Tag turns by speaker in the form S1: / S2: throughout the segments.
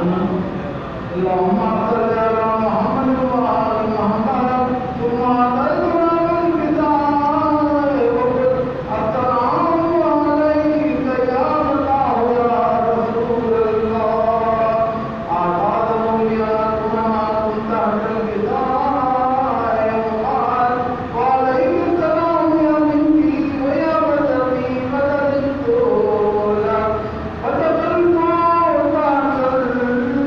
S1: اللهم صل على محمد وآل محمد ثم علينا بالبداية السلام عليك يا الله يا رسول الله أعاد مولياتنا تحت البداية وقال وعليك السلام يا بنتي ويا بدري مدد الدولة فتقلنا وتحت البداية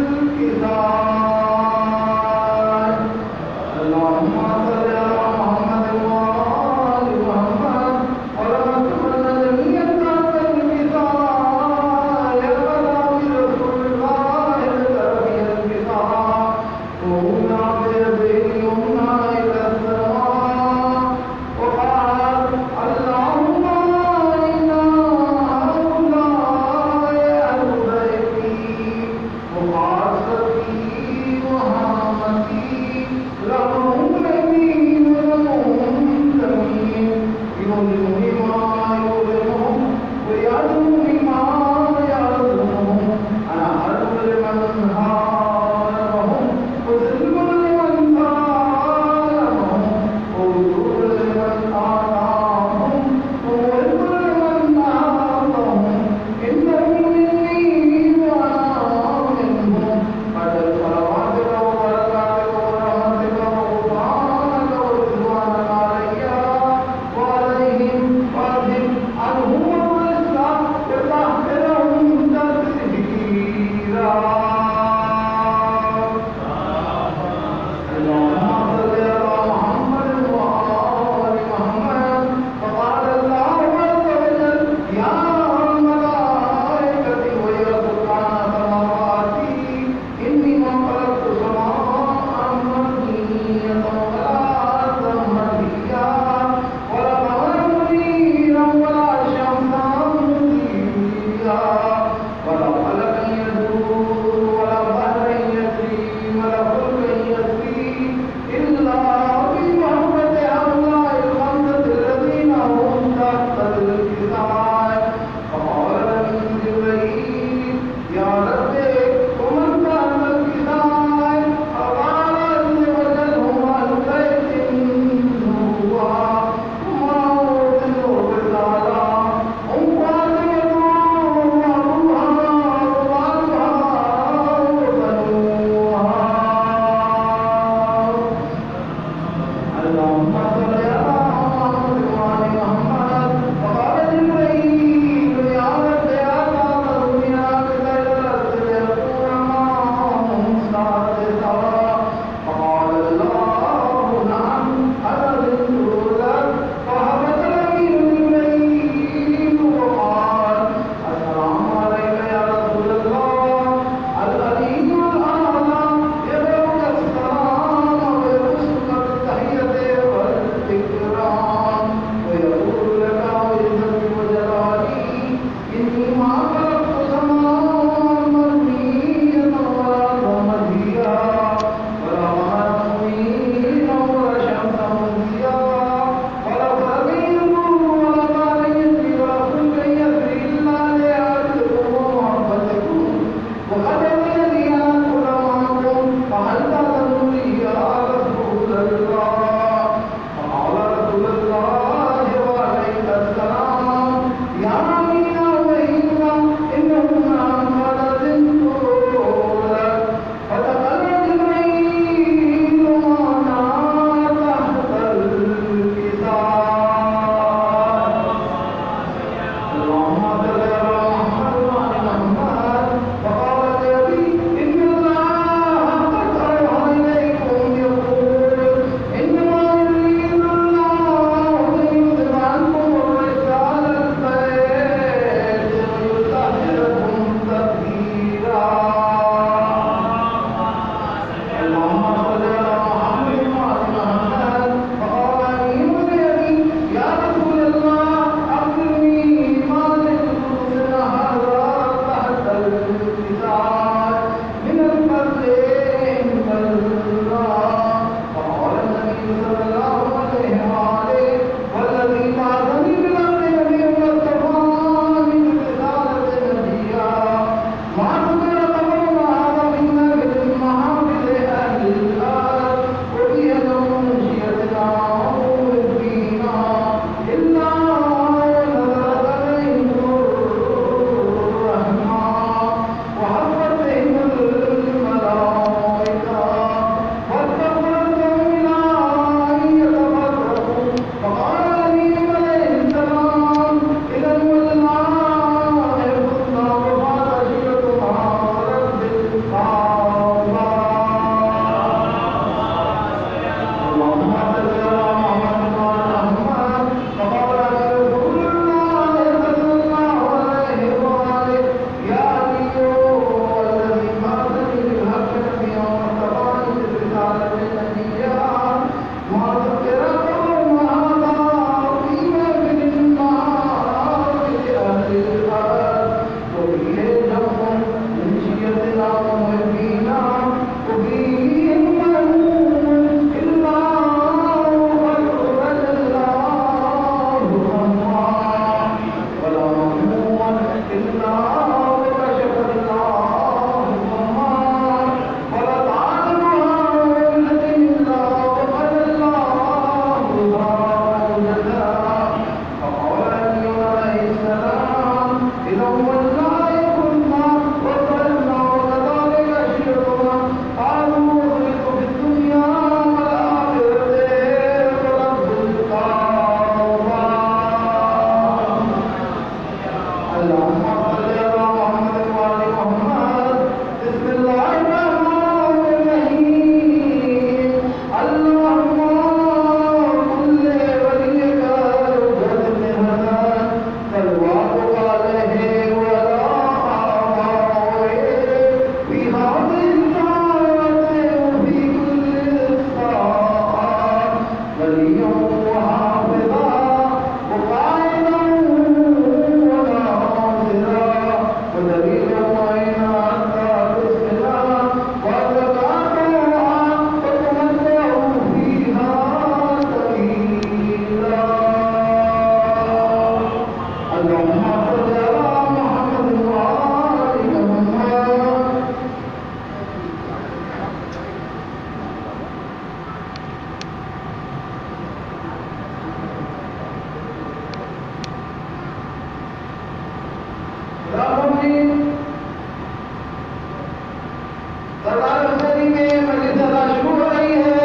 S1: سرکار حسینی میں مجلس ادا شروع ہو رہی ہے.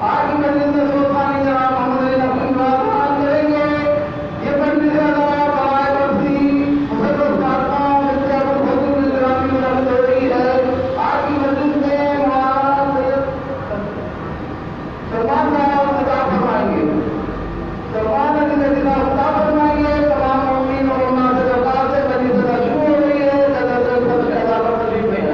S1: آج کی مجلس میں سلطانی جناب محمد علی نقوی بیان کریں گے. یہ مجلس ادا برائے برسی مسدس فاطمہ بنت ابوالفضل الگرامی منعقد ہو رہی ہے. آج کی مجلس میں مولانا سلمان صاحب خطاب فرمائیں گے. سلمان علی سے خطاب فرمائیں گے. تمام مومنین اور علماء سے درخواست ہے مجلس ادا شروع ہو رہی ہے. جزاک اللہ خیر.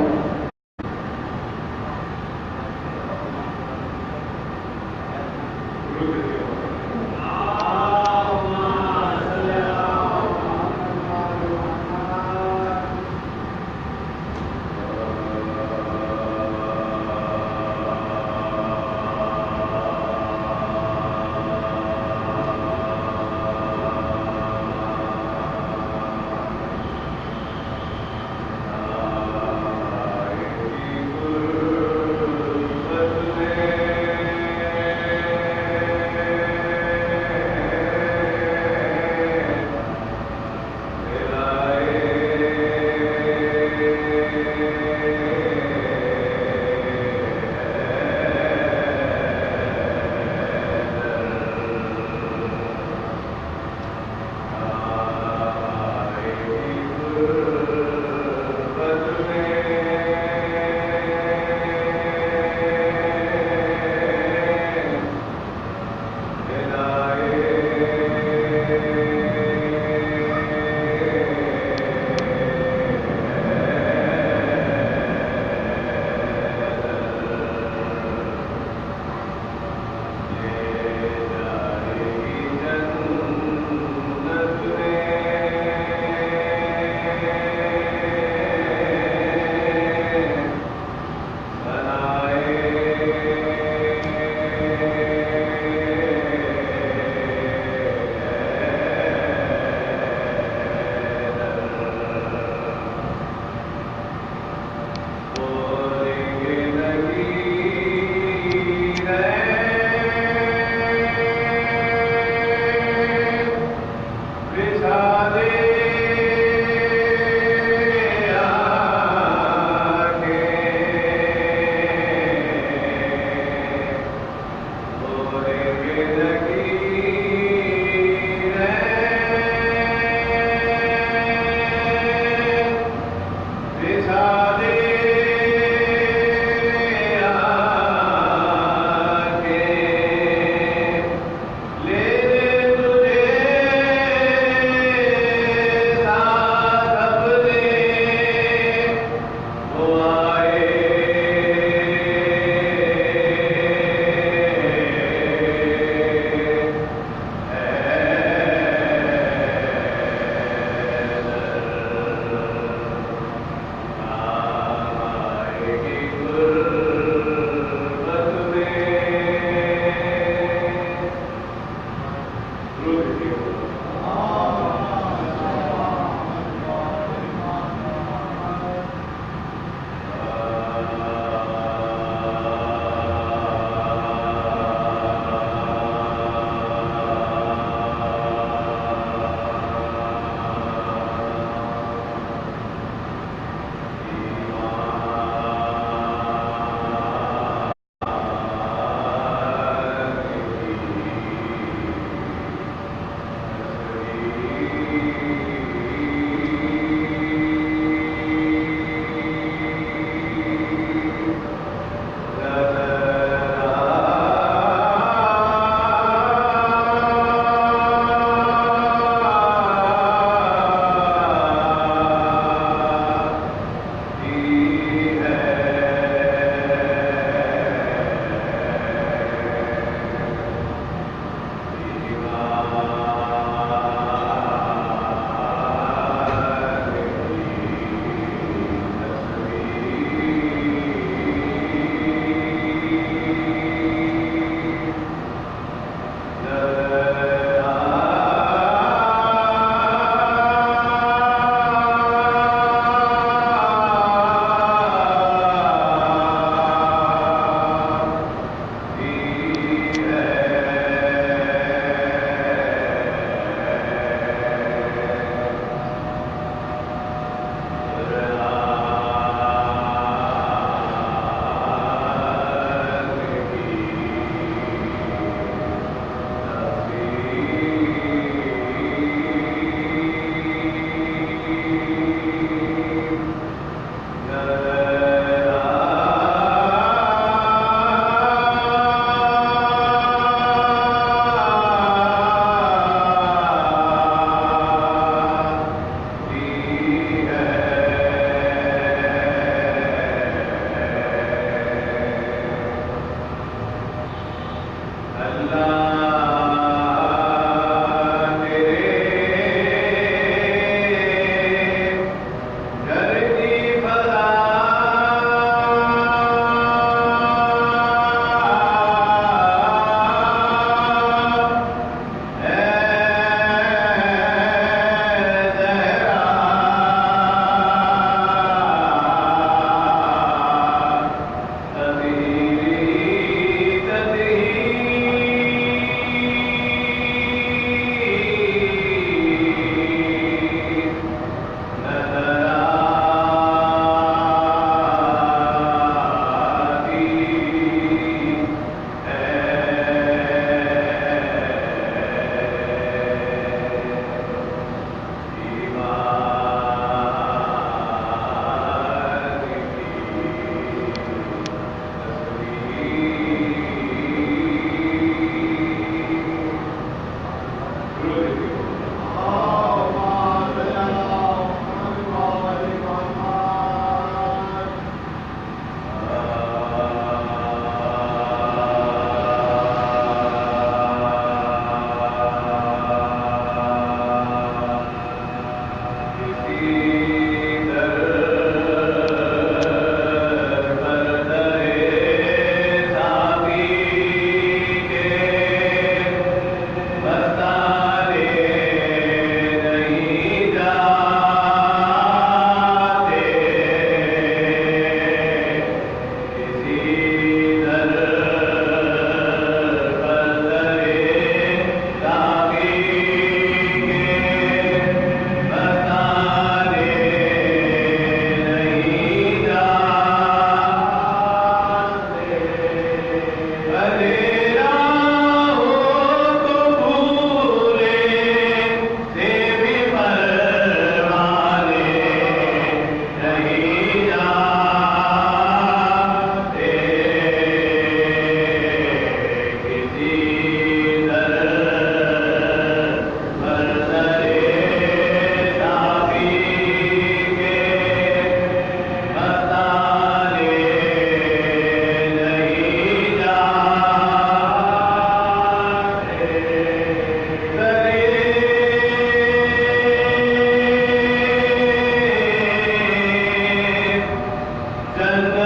S2: چلے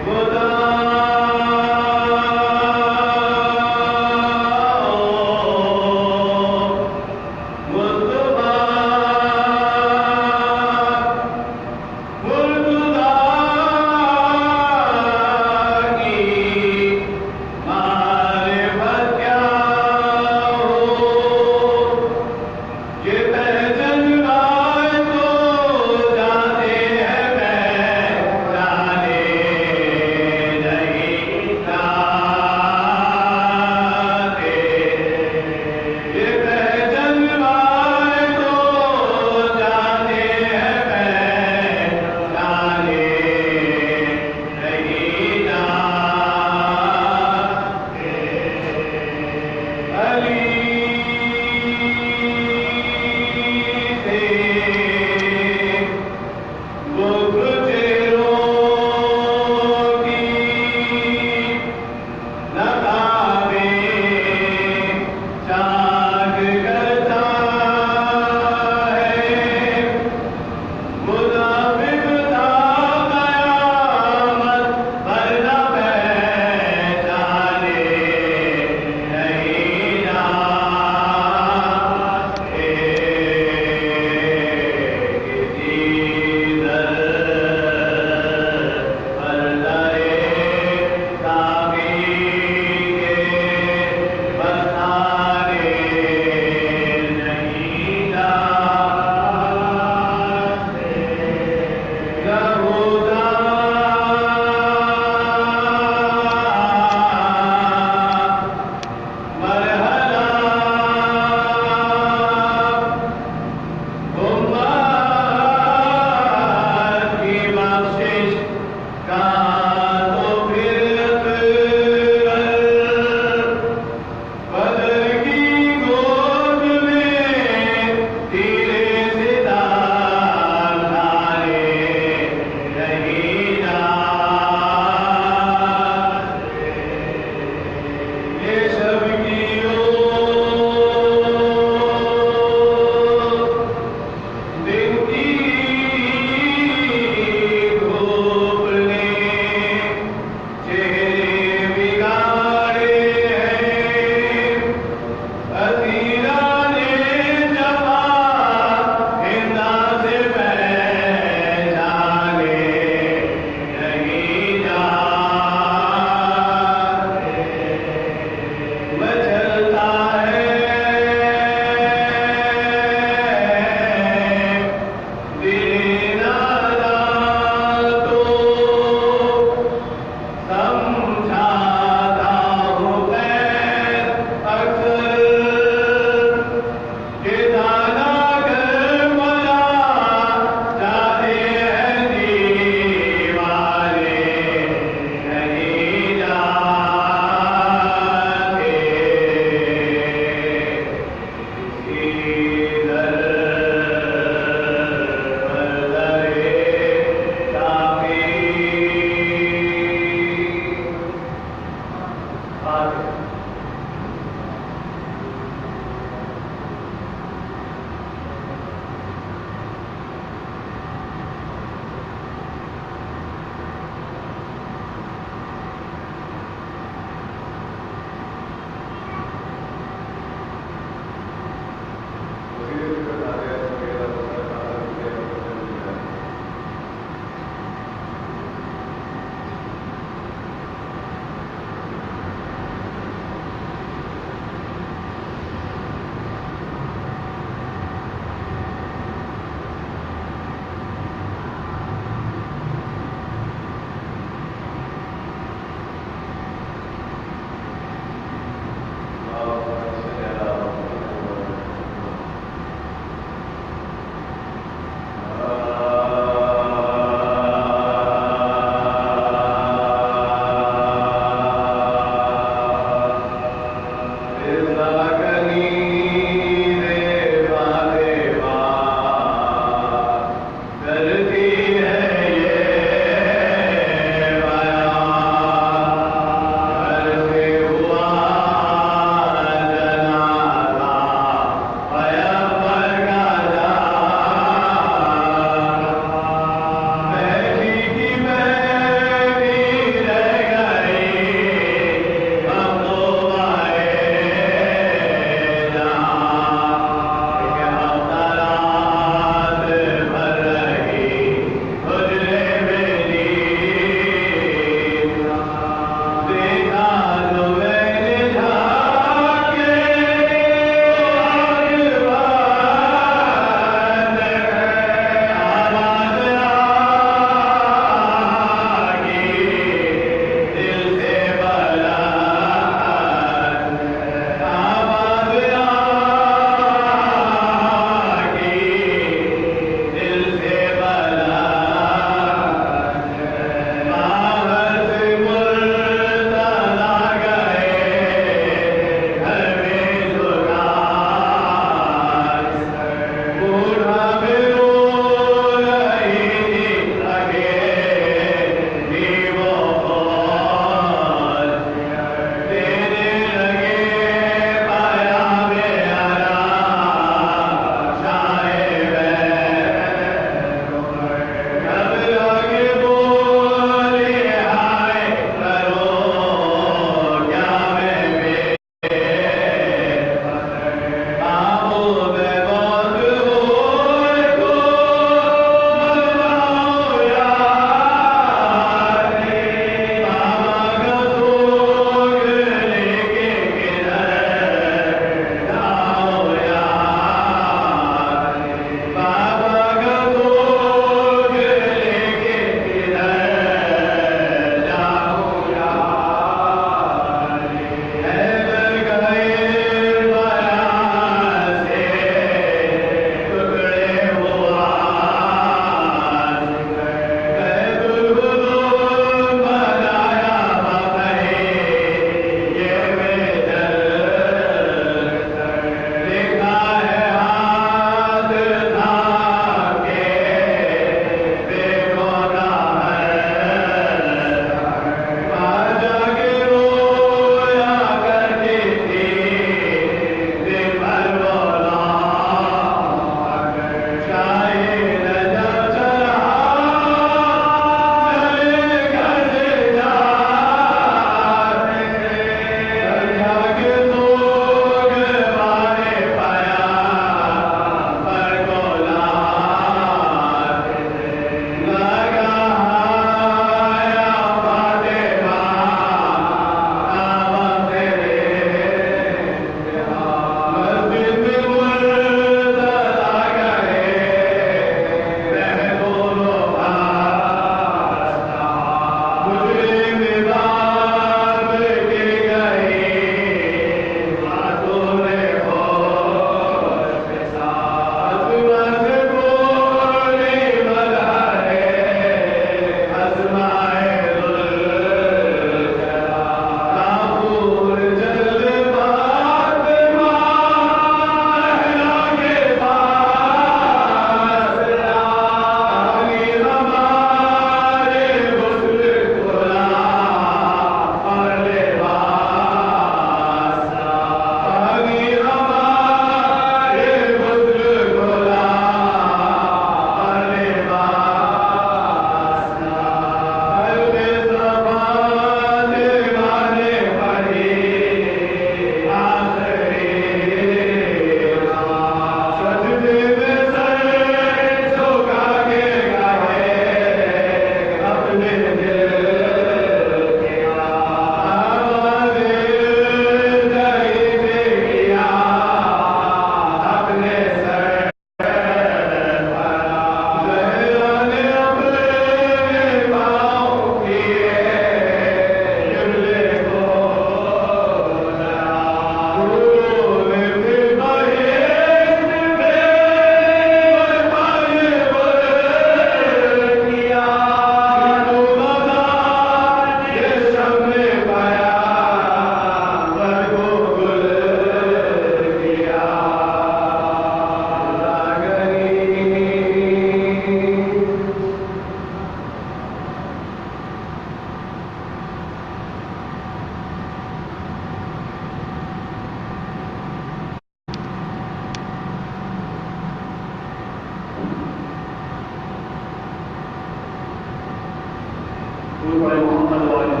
S1: محمد والے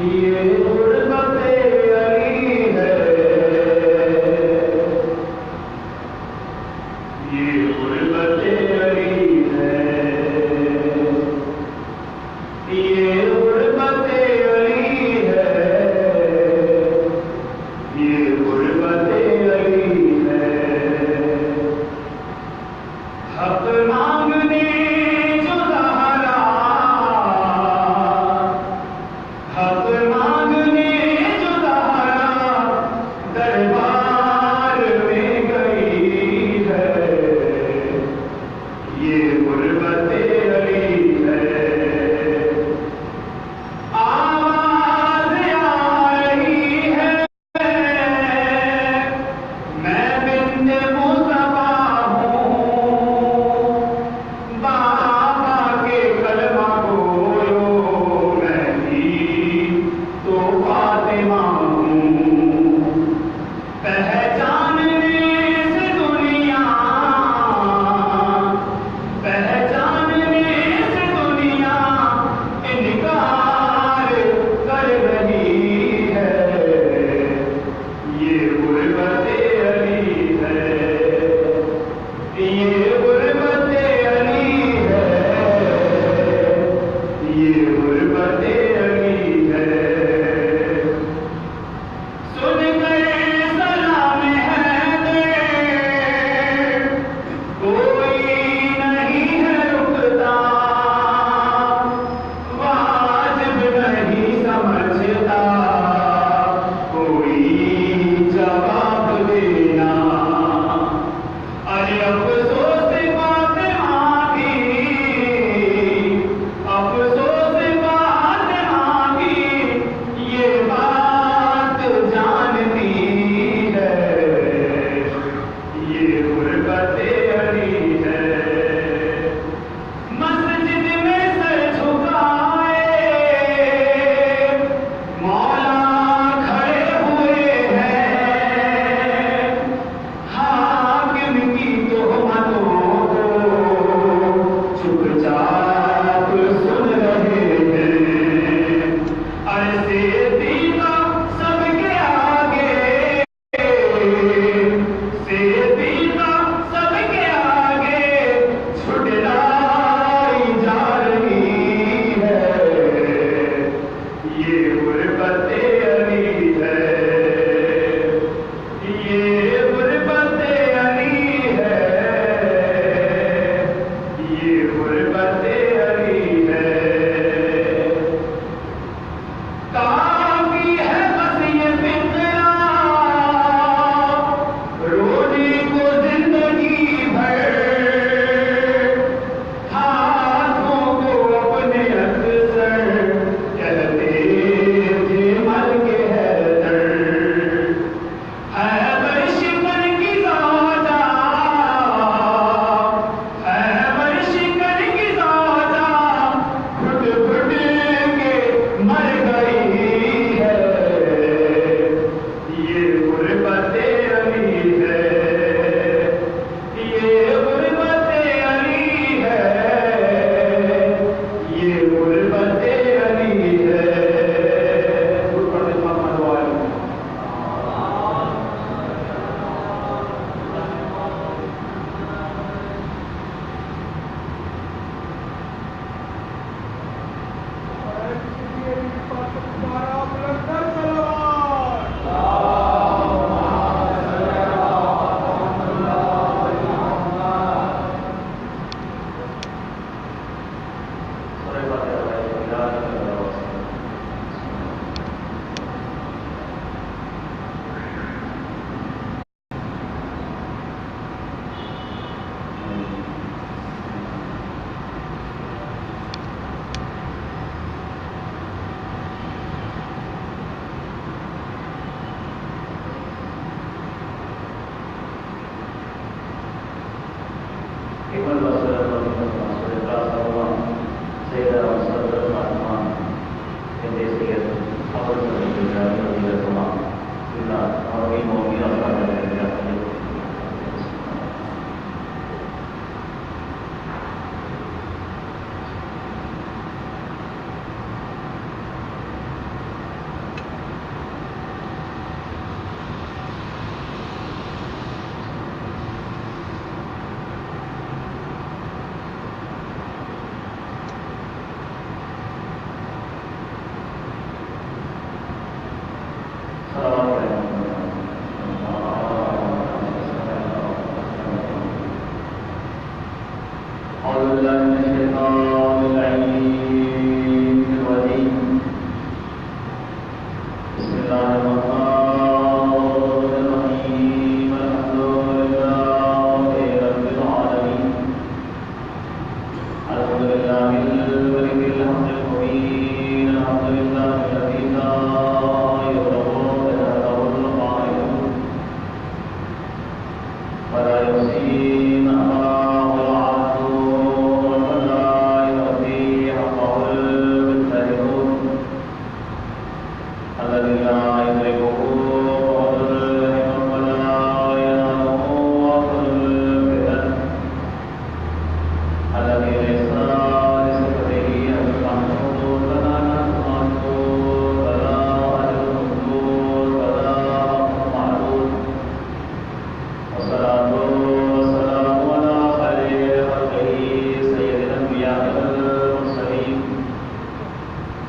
S1: یہ غربت علی ہے، یہ غربت علی ہے، یہ غربت علی ہے، یہ غربت علی ہے، حق مانگنے جو زہرا، حق مانگنے جو زہرا دربار میں گئی ہے، یہ غربت علی ہے، آواز آ رہی ہے میں بنت مصطفیٰ ہوں، بابا کے کلمہ گویو میں بھی تو فاطمہ ہوں، پہچاننے سے دنیا، پہچاننے سے دنیا انکار کر رہی ہے، یہ غربت علی ہے، یہ غربت علی ہے، یہ غربت علی ہے، سن کر سلام حیدر کوئی نہیں ہے رکتا، واجب نہیں سمجھتا کوئی جواب دینا، ارے افسوس فاطمہ کی، افسوس فاطمہ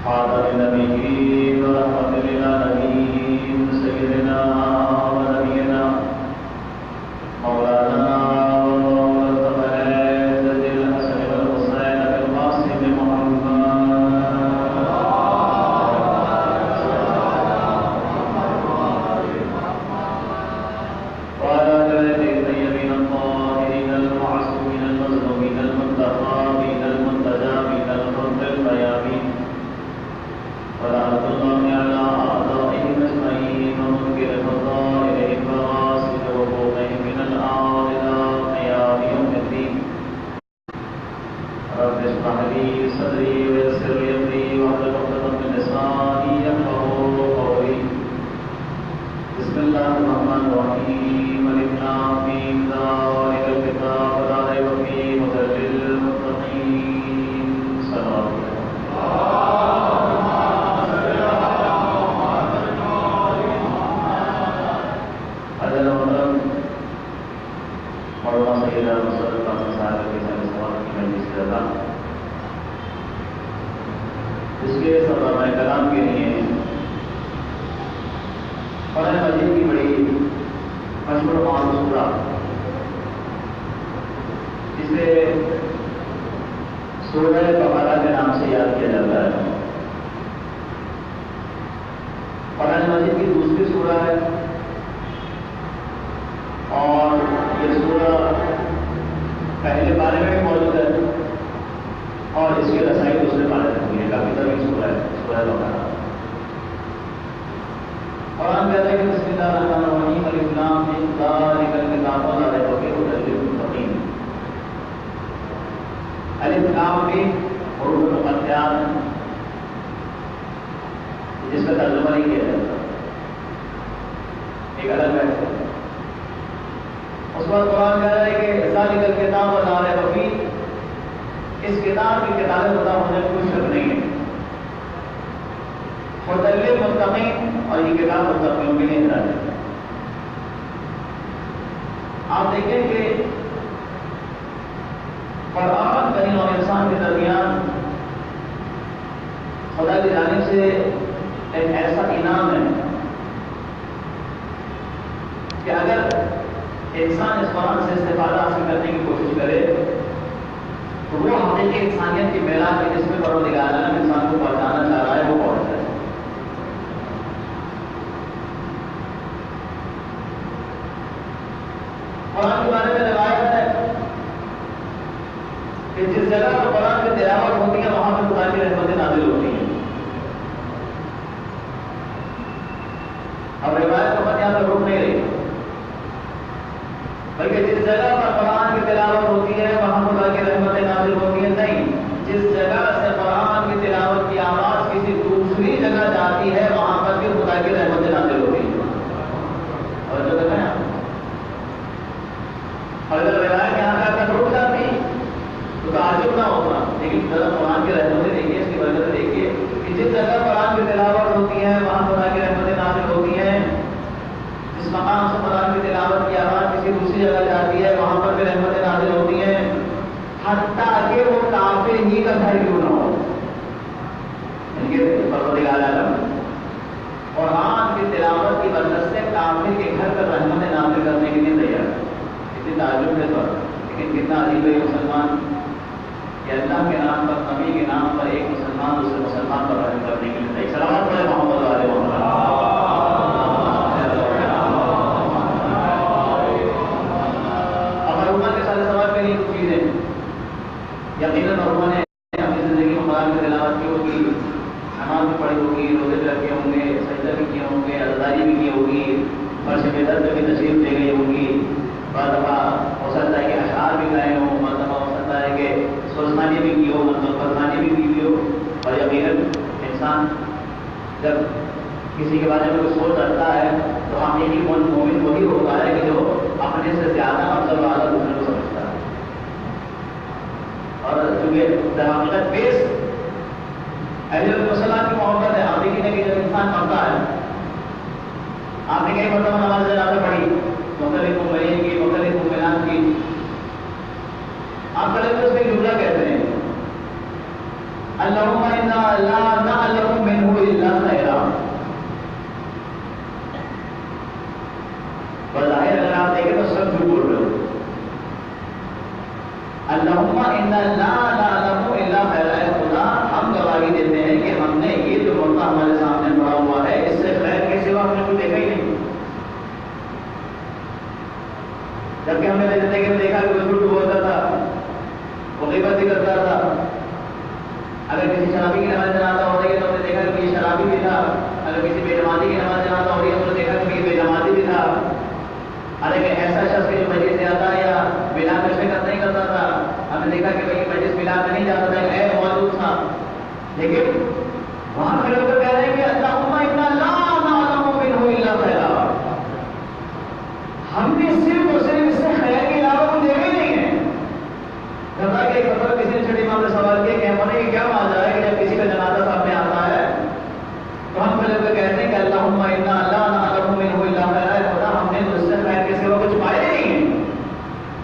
S2: خاتم النبيين ورحمة للعالمين سيدنا ونبينا مولانا اس کے سرمایہ کلام کے لیے قرآن مجید کی بڑی مشہور معروف سورہ جسے سورہ بقرہ کے نام سے یاد کیا جاتا ہے. قرآن مجید کی دوسری سورہ ہے اور یہ سورہ پہلے پارے میں بھی موجود ہے اور اس کے رسائی دوسرے پارے میں ہوئی ہے. کافی طویل سورہ ہے سورہ بقرہ. قرآن کہتا ہے کہ بسم اللہ الرحمن الرحیم الف لام میم ذالک الکتاب لا ریب فیہ ھدی للمتقین. الف لام میم حروف مقطعات جس کا ترجمہ نہیں کیا جاتا ایک الگ بحث ہے. اس پر قرآن کہہ رہا ہے کہ ذالک الکتاب لا ریب فیہ، اس کتاب کی کتابیں بتا ہونے میں کوئی شک نہیں ہے. ھدی للمتقین، اور یہ کتاب متقیوں کے لیے ہدایت ہے. آپ دیکھیں کہ قرآن بنی اور انسان کے درمیان خدا کی جانب سے ایک ایسا انعام ہے کہ اگر انسان اس قرآن سے استفادہ حاصل کرنے کی کوشش کرے تو وہ حقیقی انسانیت کی معراج ہے جس میں پروردگار عالم انسان کو پہنچانا چاہ رہا ہے وہ پہنچ جائے. قرآن کے بارے میں روایت ہے کہ جس جگہ پر قرآن کی تلاوت ہوتی ہے وہاں پر خدا کی رحمتیں نازل ہوتی ہیں. اب روایت کو بات یہاں پر روک نہیں رہی بلکہ جس جگہ پر قرآن کی تلاوت ہوتی ہے وہاں خدا کی رحمتیں نازل ہوتی ہیں. نہیں، جس جگہ سے قرآن کی تلاوت کی آواز کسی دوسری جگہ جاتی ہے وہاں پر بھی خدا کی رحمتیں نازل ہوتی ہیں. اور جو کہتے ہیں اگر روایت یہاں جا کر رک جاتی تو تعجب نہ ہوتا، لیکن ذرا قرآن کی رحمتیں دیکھیے، اس کی برکتیں دیکھیے کہ جس جگہ قرآن کی تلاوت ہوتی ہے وہاں خدا کی رحمتیں نازل ہوتی ہیں. جس مقام سے قرآن کی تلاوت کی آواز کسی دوسری جگہ جاتی ہے وہاں پر بھی رحمتیں نازل ہوتی ہیں، حتیٰ کہ وہ کافر ہی کا گھر کیوں نہ ہو. پروردگار عالم قرآن کی تلاوت کی برکت سے کافر کے گھر پر رحمتیں نازل کرنے کے لیے تیار ہے. تعجب ہے تو لیکن کتنا عجیب ہے مسلمان کہ اللہ کے نام پر، نبی کے نام پر ایک مسلمان دوسرے مسلمان پر رحم کرنے کے لیے. سلامت پڑھے محمد علیہ محمد. اب مرحومہ کے سارے سوال کے لیے کچھ چیزیں یقیناً مرحومہ نے اپنی زندگی میں قرآن کی تلاوت کی ہوگی، نماز بھی پڑھی ہوگی، روزے بھی رکھے ہوں گے، سجدہ بھی کیے ہوں گے، عزاداری بھی کی ہوگی، فرش بیدر پہ بھی تشریف دے گئی ہوگی. بعض دفعہ ہو سکتا ہے کہ اشعار بھی گائے ہوں، بعض دفعہ ہو سکتا ہے کہ سلطانی بھی کی ہو، مطلب فرمانی بھی کی ہو. اور یقیناً انسان جب کسی کے بارے میں کوئی سوچ رکھتا ہے تو حقیقی مومن وہی ہوتا ہے کہ جو اپنے سے زیادہ افضل و اعلیٰ دوسرے کو سمجھتا ہے. اور چونکہ حقیقت بیس اہل مسلمان کی محبت ہے. آپ دیکھیں کہ جب انسان مرتا ہے، آپ نے کئی مرتبہ نماز جنازہ پڑھی، مختلف ممبئین کی، مختلف ممبئینات کی، آپ کلمہ اس میں جملہ کہتے ہیں اللہم انا لا نعلم انا لا نعلم الا خیرا، خدا ہم گواہی دیتے ہیں کہ ہم نے یہ جو مردہ ہمارے سامنے پڑا ہوا ہے اس سے خیر کے سوا ہم نے کچھ دیکھا ہی نہیں. جبکہ ہم نے زندگی میں دیکھا کہ وہ جھوٹ بولتا تھا، وہ غیبت بھی کرتا تھا. اگر کسی شرابی کی نماز جنازہ ہو رہی ہے تو ہم نے دیکھا کہ یہ شرابی بھی تھا. اگر کسی بے جماعتی کی نماز جنازہ ہو رہی ہے تو ہم نے دیکھا کہ یہ بے جماعتی بھی تھا. حالانکہ ایسا شخص جو مجلس سے آتا یا بلا کر شرکت نہیں کرتا تھا، ہم نے دیکھا کہ بھائی مجلس بلا کر نہیں جاتا تھا، ایک عیب موجود تھا. لیکن وہاں کھڑے ہو کر کہہ رہے ہیں کہ اللہم انا لا نعلم منہ الا خیرا، ہم نے صرف اور صرف اس سے خیر کے علاوہ کچھ دیکھا ہی نہیں ہے. گھبرا کے ایک دفعہ کسی نے چھٹی امام سے سوال کیا کہ ہمارے کیا ماجرا ہے کہ جب کسی کا جنازہ سامنے آتا ہے تو ہم کھڑے ہو کر کہتے ہیں کہ اللہم انا لا نعلم منہ الا خیرا، خدا ہم نے تو اس سے خیر کے سوا کچھ پایا ہی نہیں ہے.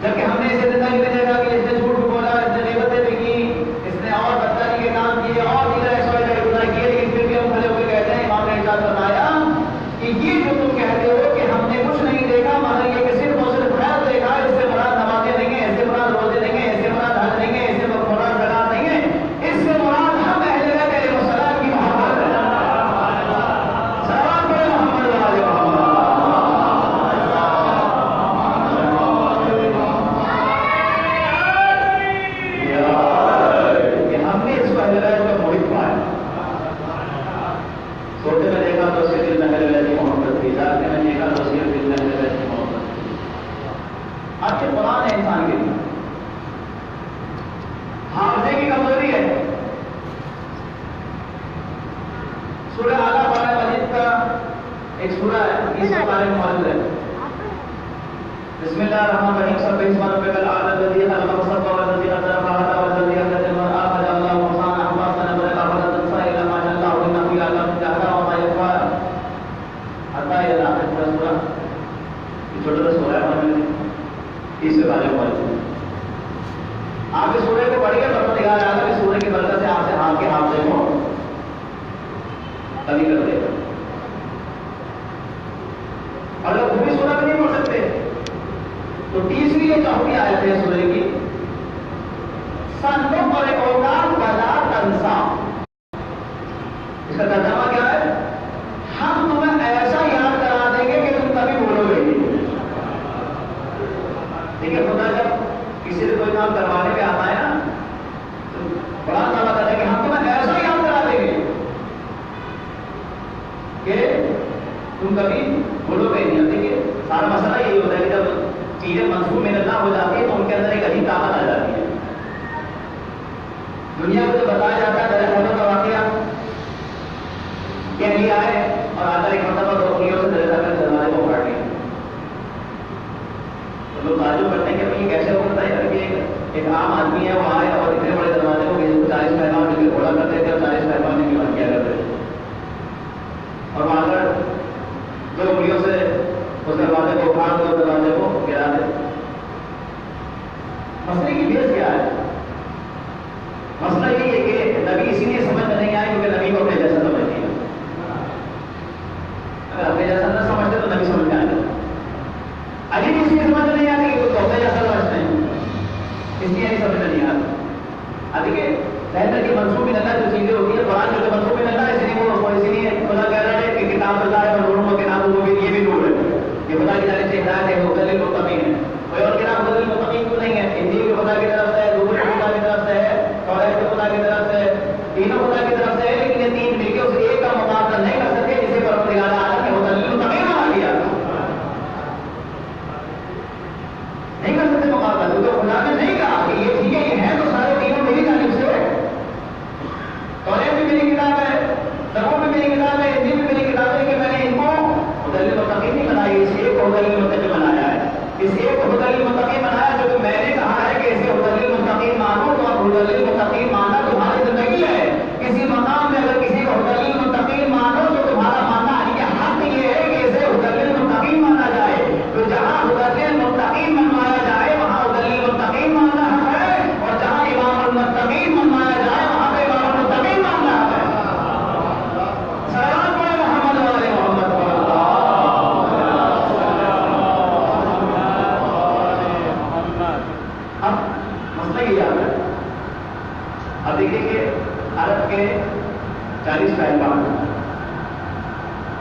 S2: جبکہ ہم نے اسے زندگی میں دیکھا کہ اس نے جھوٹ بولا، اس نے غیبتیں بھی کی، اس نے اور بدکاری کے کام کیے اور دیگر ایسا گناہ کیے، لیکن پھر بھی ہم کھڑے ہو کے کہتے ہیں امام نے ارشاد فرمایا کہ یہ جو تم کہتے ہو کہ ہم نے کچھ نہیں دیکھا، مگر یہ کہ صرف اور صرف خیر دیکھا، اس سے مراد نمازیں نہیں ہیں، اس سے مراد روزے نہیں ہیں، اس سے مراد حج نہیں ہے، اس سے مراد زکات نہیں ہے، اس سے مراد ہم اہل بیت علیہ السلام کی محبت ہے. صلوات پڑھیں محمد و آل محمد. کہ ہم نے اس کو اہل بیت کا محب پایا. چھوٹے میں دیکھا تو اس کے دل میں اہل بیت کی محبت تھی، جاگتے میں دیکھا تو اس کے دل میں اہل بیت کی محبت تھی. آج کے قرآن ہے انسان کے لیے حافظے کی کمزوری ہے. سورہ اعلیٰ قرآن مجید کا ایک سورہ ہے، اس کے بارے میں موجود ہے. بسم اللہ الرحمن الرحیم. سبح اسم ربک الاعلی الذی خلق فسوى والذی قدر فہدى والذی اخرج المرعى فجعله غثاء احمر فنبذناه فلا تنسى الا ما شاء الله انه يعلم الجهر وما يخفى حتى الى اخر سورہ. یہ چھوٹا سا سورہ ہے، اس کے بارے میں موجود ہے. آپ اس سورہ کو پڑھیے، پروردگار عالم اس سورہ کی برکت سے آپ سے آپ کے حافظے کو قوی کر دے گا. اور اگر وہ بھی سورہ بھی نہیں پڑھ سکتے تو تیسری یا چوتھی آیت ہے سورہ کی، سنقرئک فلا تنسى. اس کا ترجمہ کیا ہے؟ ہم تمہیں ایسا یاد کرا دیں گے کہ تم کبھی بھولو گے نہیں. دیکھیے خدا جب کسی سے کوئی کام کروانے پہ آتا ہے نا تو بڑا تعالیٰ کہتا ہے کہ ہم تمہیں ایسا یاد کرا دیں گے کہ تم کبھی بھولو گے نہیں. دیکھیے سارا مسئلہ یہی ہوتا ہے کہ جب چیزیں منصوب میں اللہ ہو جاتی ہے تو ان کے اندر ایک عجیب طاقت آ جاتی ہے. دنیا کو جو بتایا جاتا ہے درجہ خبر کا واقعہ کہ علی آئے اور آ کر ایک مرتبہ دو انگلیوں سے درجہ کر دروازے کو کاٹ لیا. تو لوگ تعجب کرتے ہیں کہ یہ کیسے ہو سکتا ہے کہ ایک عام آدمی ہے وہ آئے اور اتنے بڑے دروازے کو 40 پہلوان مل کے گھوڑا کرتے تھے اور 40 پہلوان نے کیا کرتے تھے اور وہاں کر دو انگلیوں سے اس دروازے کو اٹھا دو دروازے کو گرا دے. مسئلے کی بیس کیا ہے؟ مسئلہ یہ ہے کہ نبی اسی لیے سمجھ میں نہیں آئے کیونکہ نبی کو اپنے جیسا سمجھ نہیں آتا. اگر اپنے جیسا نہ سمجھتے تو نبی سمجھ میں آ جاتا. علی بھی اس لیے سمجھ میں نہیں آتی کہ وہ تو اپنے جیسا سمجھتے ہیں، اس لیے نہیں سمجھ میں نہیں آتا. اب دیکھیے بہتر کی منصوب میں اللہ جو چیزیں ہوتی ہے قرآن جو منصوب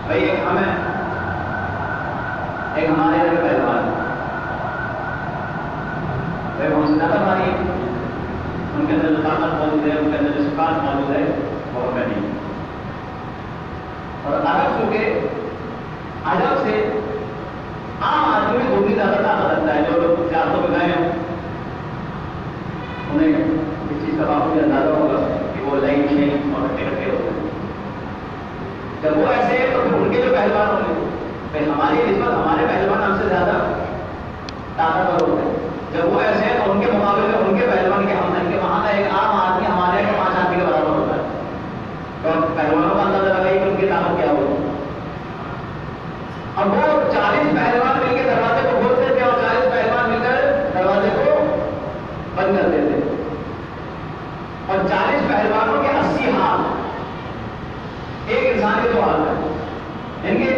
S2: بھائی ایک ہمیں ایک ہمارے یہاں کے پہلوان بھائی ہم سے زیادہ بھاری ان کے اندر جو طاقت موجود ہے، ان کے اندر جو صفات موجود ہے وہ ہمیں نہیں. اور عرب چونکہ عجب سے عام آدمی میں دھوبی زیادہ طاقت رکھتا ہے. جو لوگ سیاستوں میں گئے ہیں انہیں اس چیز کا باقی اندازہ ہوگا کہ وہ لائن نہیں اور ہٹے ہوتے ہیں. جب وہ ایسے ہے تو پھر ان کے جو پہلوان ہوں گے پھر ہماری نسبت ہمارے پہلوان ہم سے زیادہ طاقتور ہوتے ہیں. جب وہ ایسے ہیں تو ان کے مقابلے میں ان کے پہلوان کے ہم کے وہاں کا ایک عام آدمی ہمارے 5 آدمی کے برابر ہوتا ہے. تو پہلوانوں کا اندازہ لگائی کہ ان کی طاقت کیا ہوگی. اب وہ 40 پہلوان مل کے دروازے کو کھولتے تھے اور 40 پہلوان مل کر دروازے کو بند کرتے تھے. اور 40 پہلوانوں کے 80 ہاتھ ایک انسان کے 2 ہاتھ ہے. ان کے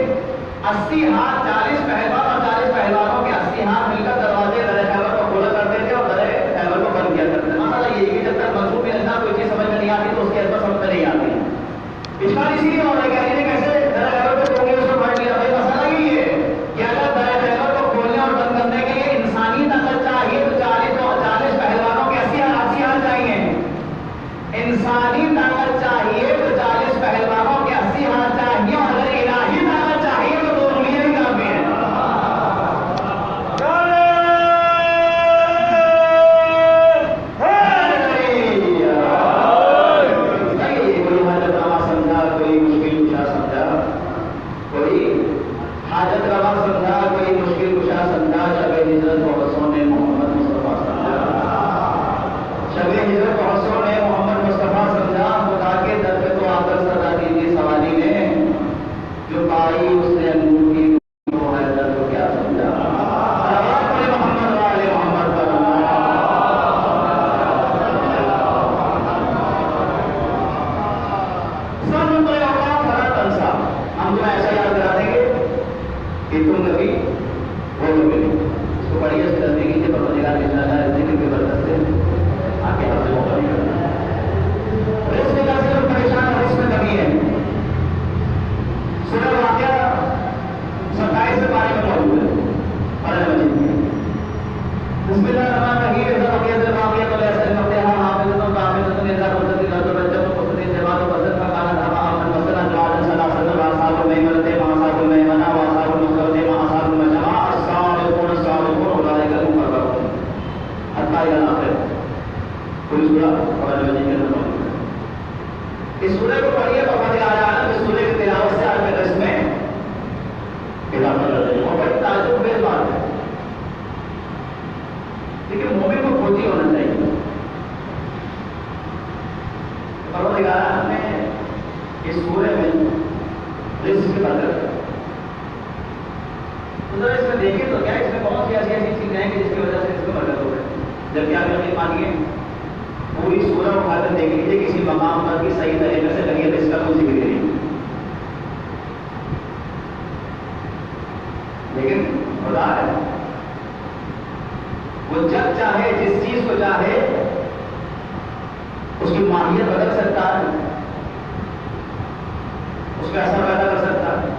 S2: 80 ہاتھ 40 پہلوان اور 40 پہلوانوں کے 80 ہاتھ مل کر دروازے درے خیبر کو کھولا کرتے تھے اور درے خیبر کو بند کیا کرتے تھے. مسئلہ یہ کہ جب تک منصوب میں اللہ کوئی چیز سمجھ میں نہیں آتی تو اس کے اندر سمجھ میں نہیں آتی. اشکال اسی لیے ہو رہا ہے کہ انہیں کیسے درے خیبر کو کھولنے اس کو پڑھ لیا. بھائی مسئلہ یہ ہے کہ اگر درے خیبر کو کھولنے اور بند کرنے کے لیے انسانی طاقت چاہیے تو 40 پہلوانوں کے 80 ہاتھ چاہیے. انسانی طاقت چاہیے تو 40 پہلوانوں کے 80 ہاتھ چاہیے. اور اگر الہی طاقت چاہیے تو 2 انگلیاں ہی کافی ہیں. کوئی حاجت روا سمجھا، کوئی مشکل کشا سمجھا، کوئی حاجت روا سمجھا، کوئی مشکل کشا سمجھا. شب ہجرت کو حسوں نے محمد مصطفیٰ سمجھا. شب ہجرت کو حسوں نے محمد مصطفیٰ سمجھا. خدا کے در پہ تو آ کر صدا دی تھی سوالی نے، جو پائی اس نے انگور کی وہ ہے در کو کیا سمجھا. محمد والے محمد پر ہم تمہیں ایسا یاد کرا دیں گے کہ تم کبھی وہ کبھی نہیں. اس کو بڑی اچھی تصدیق کیجیے پروردگار کے ذکر کے برکت سے آگے ہم سے موقع نہیں کرنا. اس میں کیسے لوگ پریشان اور اس میں کمی ہے. سورہ واقعہ 27 پارے میں موجود ہے قرآن مجید میں. بسم اللہ الرحمن الرحیم. اذا بقيت الباقية ليس لوقتها حافظة قامة اذا قلت الارض رجت وقصد الجبال وقصد فكانت هباء منبثرا جعلا ثلاثة واصحاب الميمنة مع اصحاب الميمنة واصحاب المشأمة مع اصحاب المشأمة السابقون السابقون اولئك المقربون حتى الى الاخر. پوری سورہ قرآن مجید کے اندر موجود ہے. اس سورہ کو پڑھیے تو پروردگار عالم اس سورہ کی تلاوت سے آپ کے رس میں اضافہ کر دیں. اور بڑی تعجب خیز بات ہے. لیکن مومن کو کھوتی ہونا چاہیے. پروردگار عالم نے اس سورہ میں رزق کی بات ہے. تو ذرا اس میں دیکھیں تو کیا اس میں بہت سی ایسی چیزیں ہیں کہ جس کی وجہ سے اس کو برکت ہو رہی ہے. جبکہ آپ یقین مانیے پوری سورہ اٹھا کر دیکھ لیجیے کسی مقام پر کی صحیح طریقے سے لگی رزق کا کوئی ذکر نہیں. لیکن خدا ہے وہ جب چاہے جس چیز کو چاہے اس کی ماہیت بدل سکتا ہے، اس کا اثر پیدا کر سکتا ہے.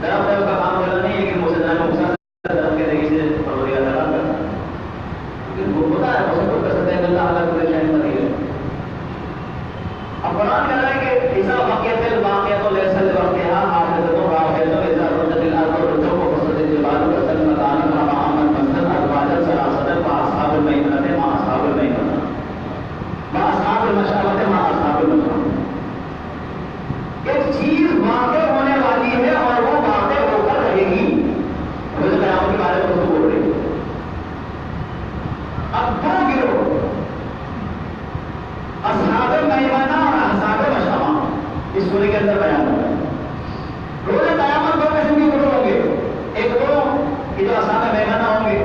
S2: درخت ہے اس کا کام غلط نہیں، لیکن مجھے درخت کے ذریعے سے پروردگار کرتا ہے. لیکن وہ ہوتا ہے وہ سب کچھ کر سکتے ہیں. اللہ تعالیٰ کو شاید نہیں ہے. اب قرآن کہہ رہا ہے کہ اذا بقيت الباقية ليس لوقتها حافظة رافعة اذا رجت الارض رجت وقصد الجبال وقصد مكان هباء منبثرا ازواجا ثلاثة مع اصحاب الميمنة مع اصحاب الميمنة مع اصحاب المشأمة مع اصحاب المشأمة. ایک چیز واقع ہونے والی ہے اور وہ واقع ہو کر رہے گی. مجھے قیامت کے بارے میں گفتگو ہو رہی ہے. اب 2 گروہ اصحاب میمنہ اور اصحاب مشأمہ اس سورہ کے اندر بیان ہوا ہے. روز قیامت 2 قسم کے گروہ ہوں گے. ایک گروہ کہ جو اصحاب میمنہ ہوں گے.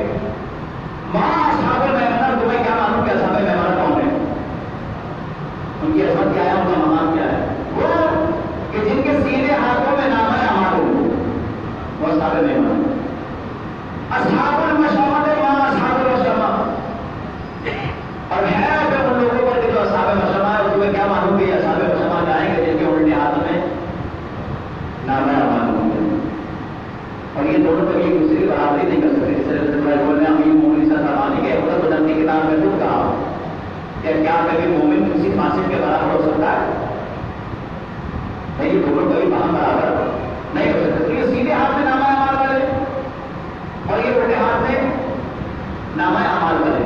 S2: ماں اصحاب میمنہ تمہیں کیا معلوم کہ اصحاب میمنہ کون ہے؟ ان کی عظمت کیا ہے، ان کا مقام کیا ہے؟ وہ کہ جن کے سیدھے ہاتھوں میں نام ہے اعمال ہو وہ اصحاب میمنہ. اصحاب المشأمہ ماں اصحاب المشأمہ. اور ہے جب ان لوگوں پر جو اصحاب مشأمہ ہے تمہیں کیا معلوم کہ اصحاب مشأمہ جائیں گے جن کے الٹے ہاتھ میں نامہ اعمال ہوں گے، اور یہ دونوں کبھی ایک دوسرے کی برابری نہیں کر سکتے. جس طرح رسول اللہ بول رہے ہیں امیر مومن سے فرمانے کے حضرت بدن کی کتاب میں خود کہا کہ کیا کبھی مومن کسی فاسق کے برابر ہو سکتا ہے؟ نہیں، یہ دونوں کبھی وہاں برابر نہیں ہو سکتے. تو یہ سیدھے ہاتھ میں نامہ اعمال والے اور یہ الٹے ہاتھ میں نامہ اعمال والے.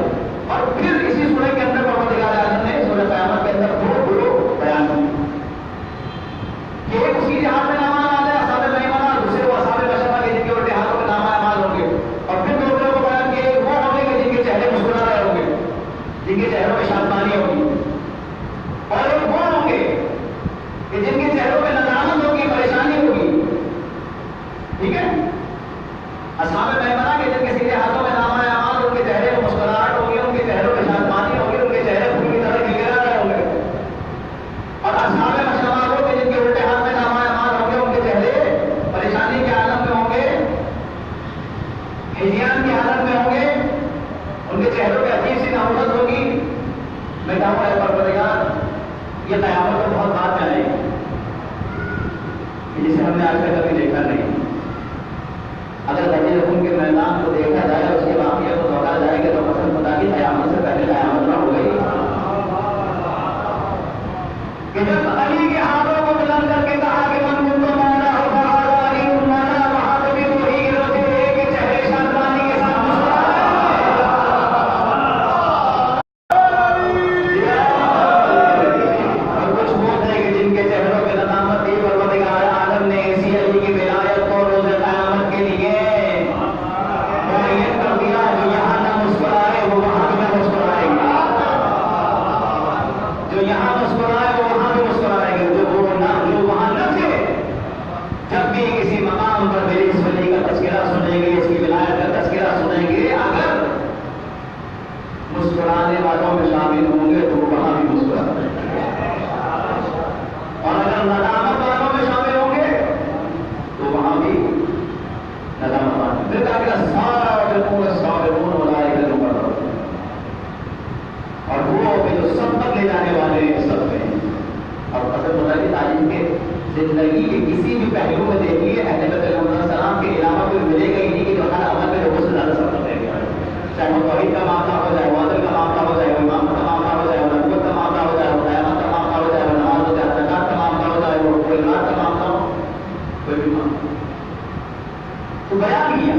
S2: اور پھر اسی سورہ کے اندر پروردگار عالم نے سورہ قیامت کے اندر دو گروہ بیان کیے کہ ایک سیدھے ہاتھ میں نامہ اعمال ہے اصحاب میمنہ، اور دوسرے وہ اصحاب مشأمہ کے جن کے الٹے ہاتھوں میں نامہ اعمال ہوں گے. اور پھر دو گروہ کو بیان کیے، وہ ہوں گے کہ جن کے چہرے مسکرا رہے ہوں گے، جن کے چہروں میں شادمانی ہوگی، اور ایک وہ ہوں گے کہ جن کے چہروں میں ندامت ہوگی، پریشانی ہوگی. ٹھیک ہے، اصحاب میمنہ کے جن کے سیدھے ہاتھوں میں نامہ اعمال، ان کے چہرے میں مسکراہٹ ہوگی، ان کے چہروں میں شادمانی ہوگی، ان کے چہرے پھول کی طرح کھلکھلا رہے ہوں گے. اور اصحاب مشأمہ کو کہ جن کے الٹے ہاتھ میں نامہ اعمال ہوں گے، ان کے چہرے پریشانی کے عالم میں ہوں گے، ہجیان کی حالت میں ہوں گے، ان کے چہروں پہ عجیب سی نحوست ہوگی. میں کہوں اے پروردگار، یہ قیامت تو بہت بات میں آئے گی جسے ہم نے آج تک کبھی دیکھا نہیں. اگر درجے خون کے میدان کو دیکھا جائے، اس کے واقعے کو دوہرایا جائے گا تو قسم خدا کی قیامت سے پہلے قیامت نہ ہو گئی. کہ جب علی کے ہاتھوں کو بلند کر کے کہا کہ من کنت مولا فہذا علی مولا، وہاں پہ بھی وہی ہیرو تھے کہ چہرے شادمانی کے ساتھ مسکرا رہے. اور کچھ وہ تھے کہ جن کے چہروں پہ ندامت تھی. پروردگار عالم نے اسی علی کی ولایت کو روز قیامت کے لیے معین کر دیا. جو یہاں نہ مسکرائے وہ وہاں بھی نہ مسکرائیں گے، جو یہاں مسکرائے وہ وہاں بھی مسکرائیں گے. جو وہاں نہ تھے، جب بھی کسی مقام پر میری اس ولی کا تذکرہ سنیں گے، اس کی ولایت کا تذکرہ سنیں گے، اگر مسکرانے والوں میں شامل ہوں گے تو وہاں بھی مسکراتے ہیں، اور اگر ندامت والوں میں شامل ہوں گے تو وہاں بھی ندامت والوں میں. پھر کہا کہ السابقون السابقون اولئک المقربون، اور وہ کہ جو سب تک لے جانے والے ہیں سب میں. اور قسم خدا کی تعلیم کے زندگی کے کسی بھی پہلو میں دیکھیے اہل بیت علیہ السلام کے علاوہ کوئی ملے گا ہی نہیں کہ جو ہر عمل میں لوگوں سے زیادہ سب دے گا. چاہے وہ توحید کا معاملہ ہو جائے، وہ عدل کا معاملہ ہو جائے، وہ امامت کا معاملہ ہو جائے، وہ نبوت کا معاملہ ہو جائے، وہ قیامت کا معاملہ ہو جائے، وہ نماز ہو جائے، زکات کا معاملہ ہو جائے، وہ خیرات کا معاملہ ہو، کوئی بھی معاملہ. تو بیان کیا.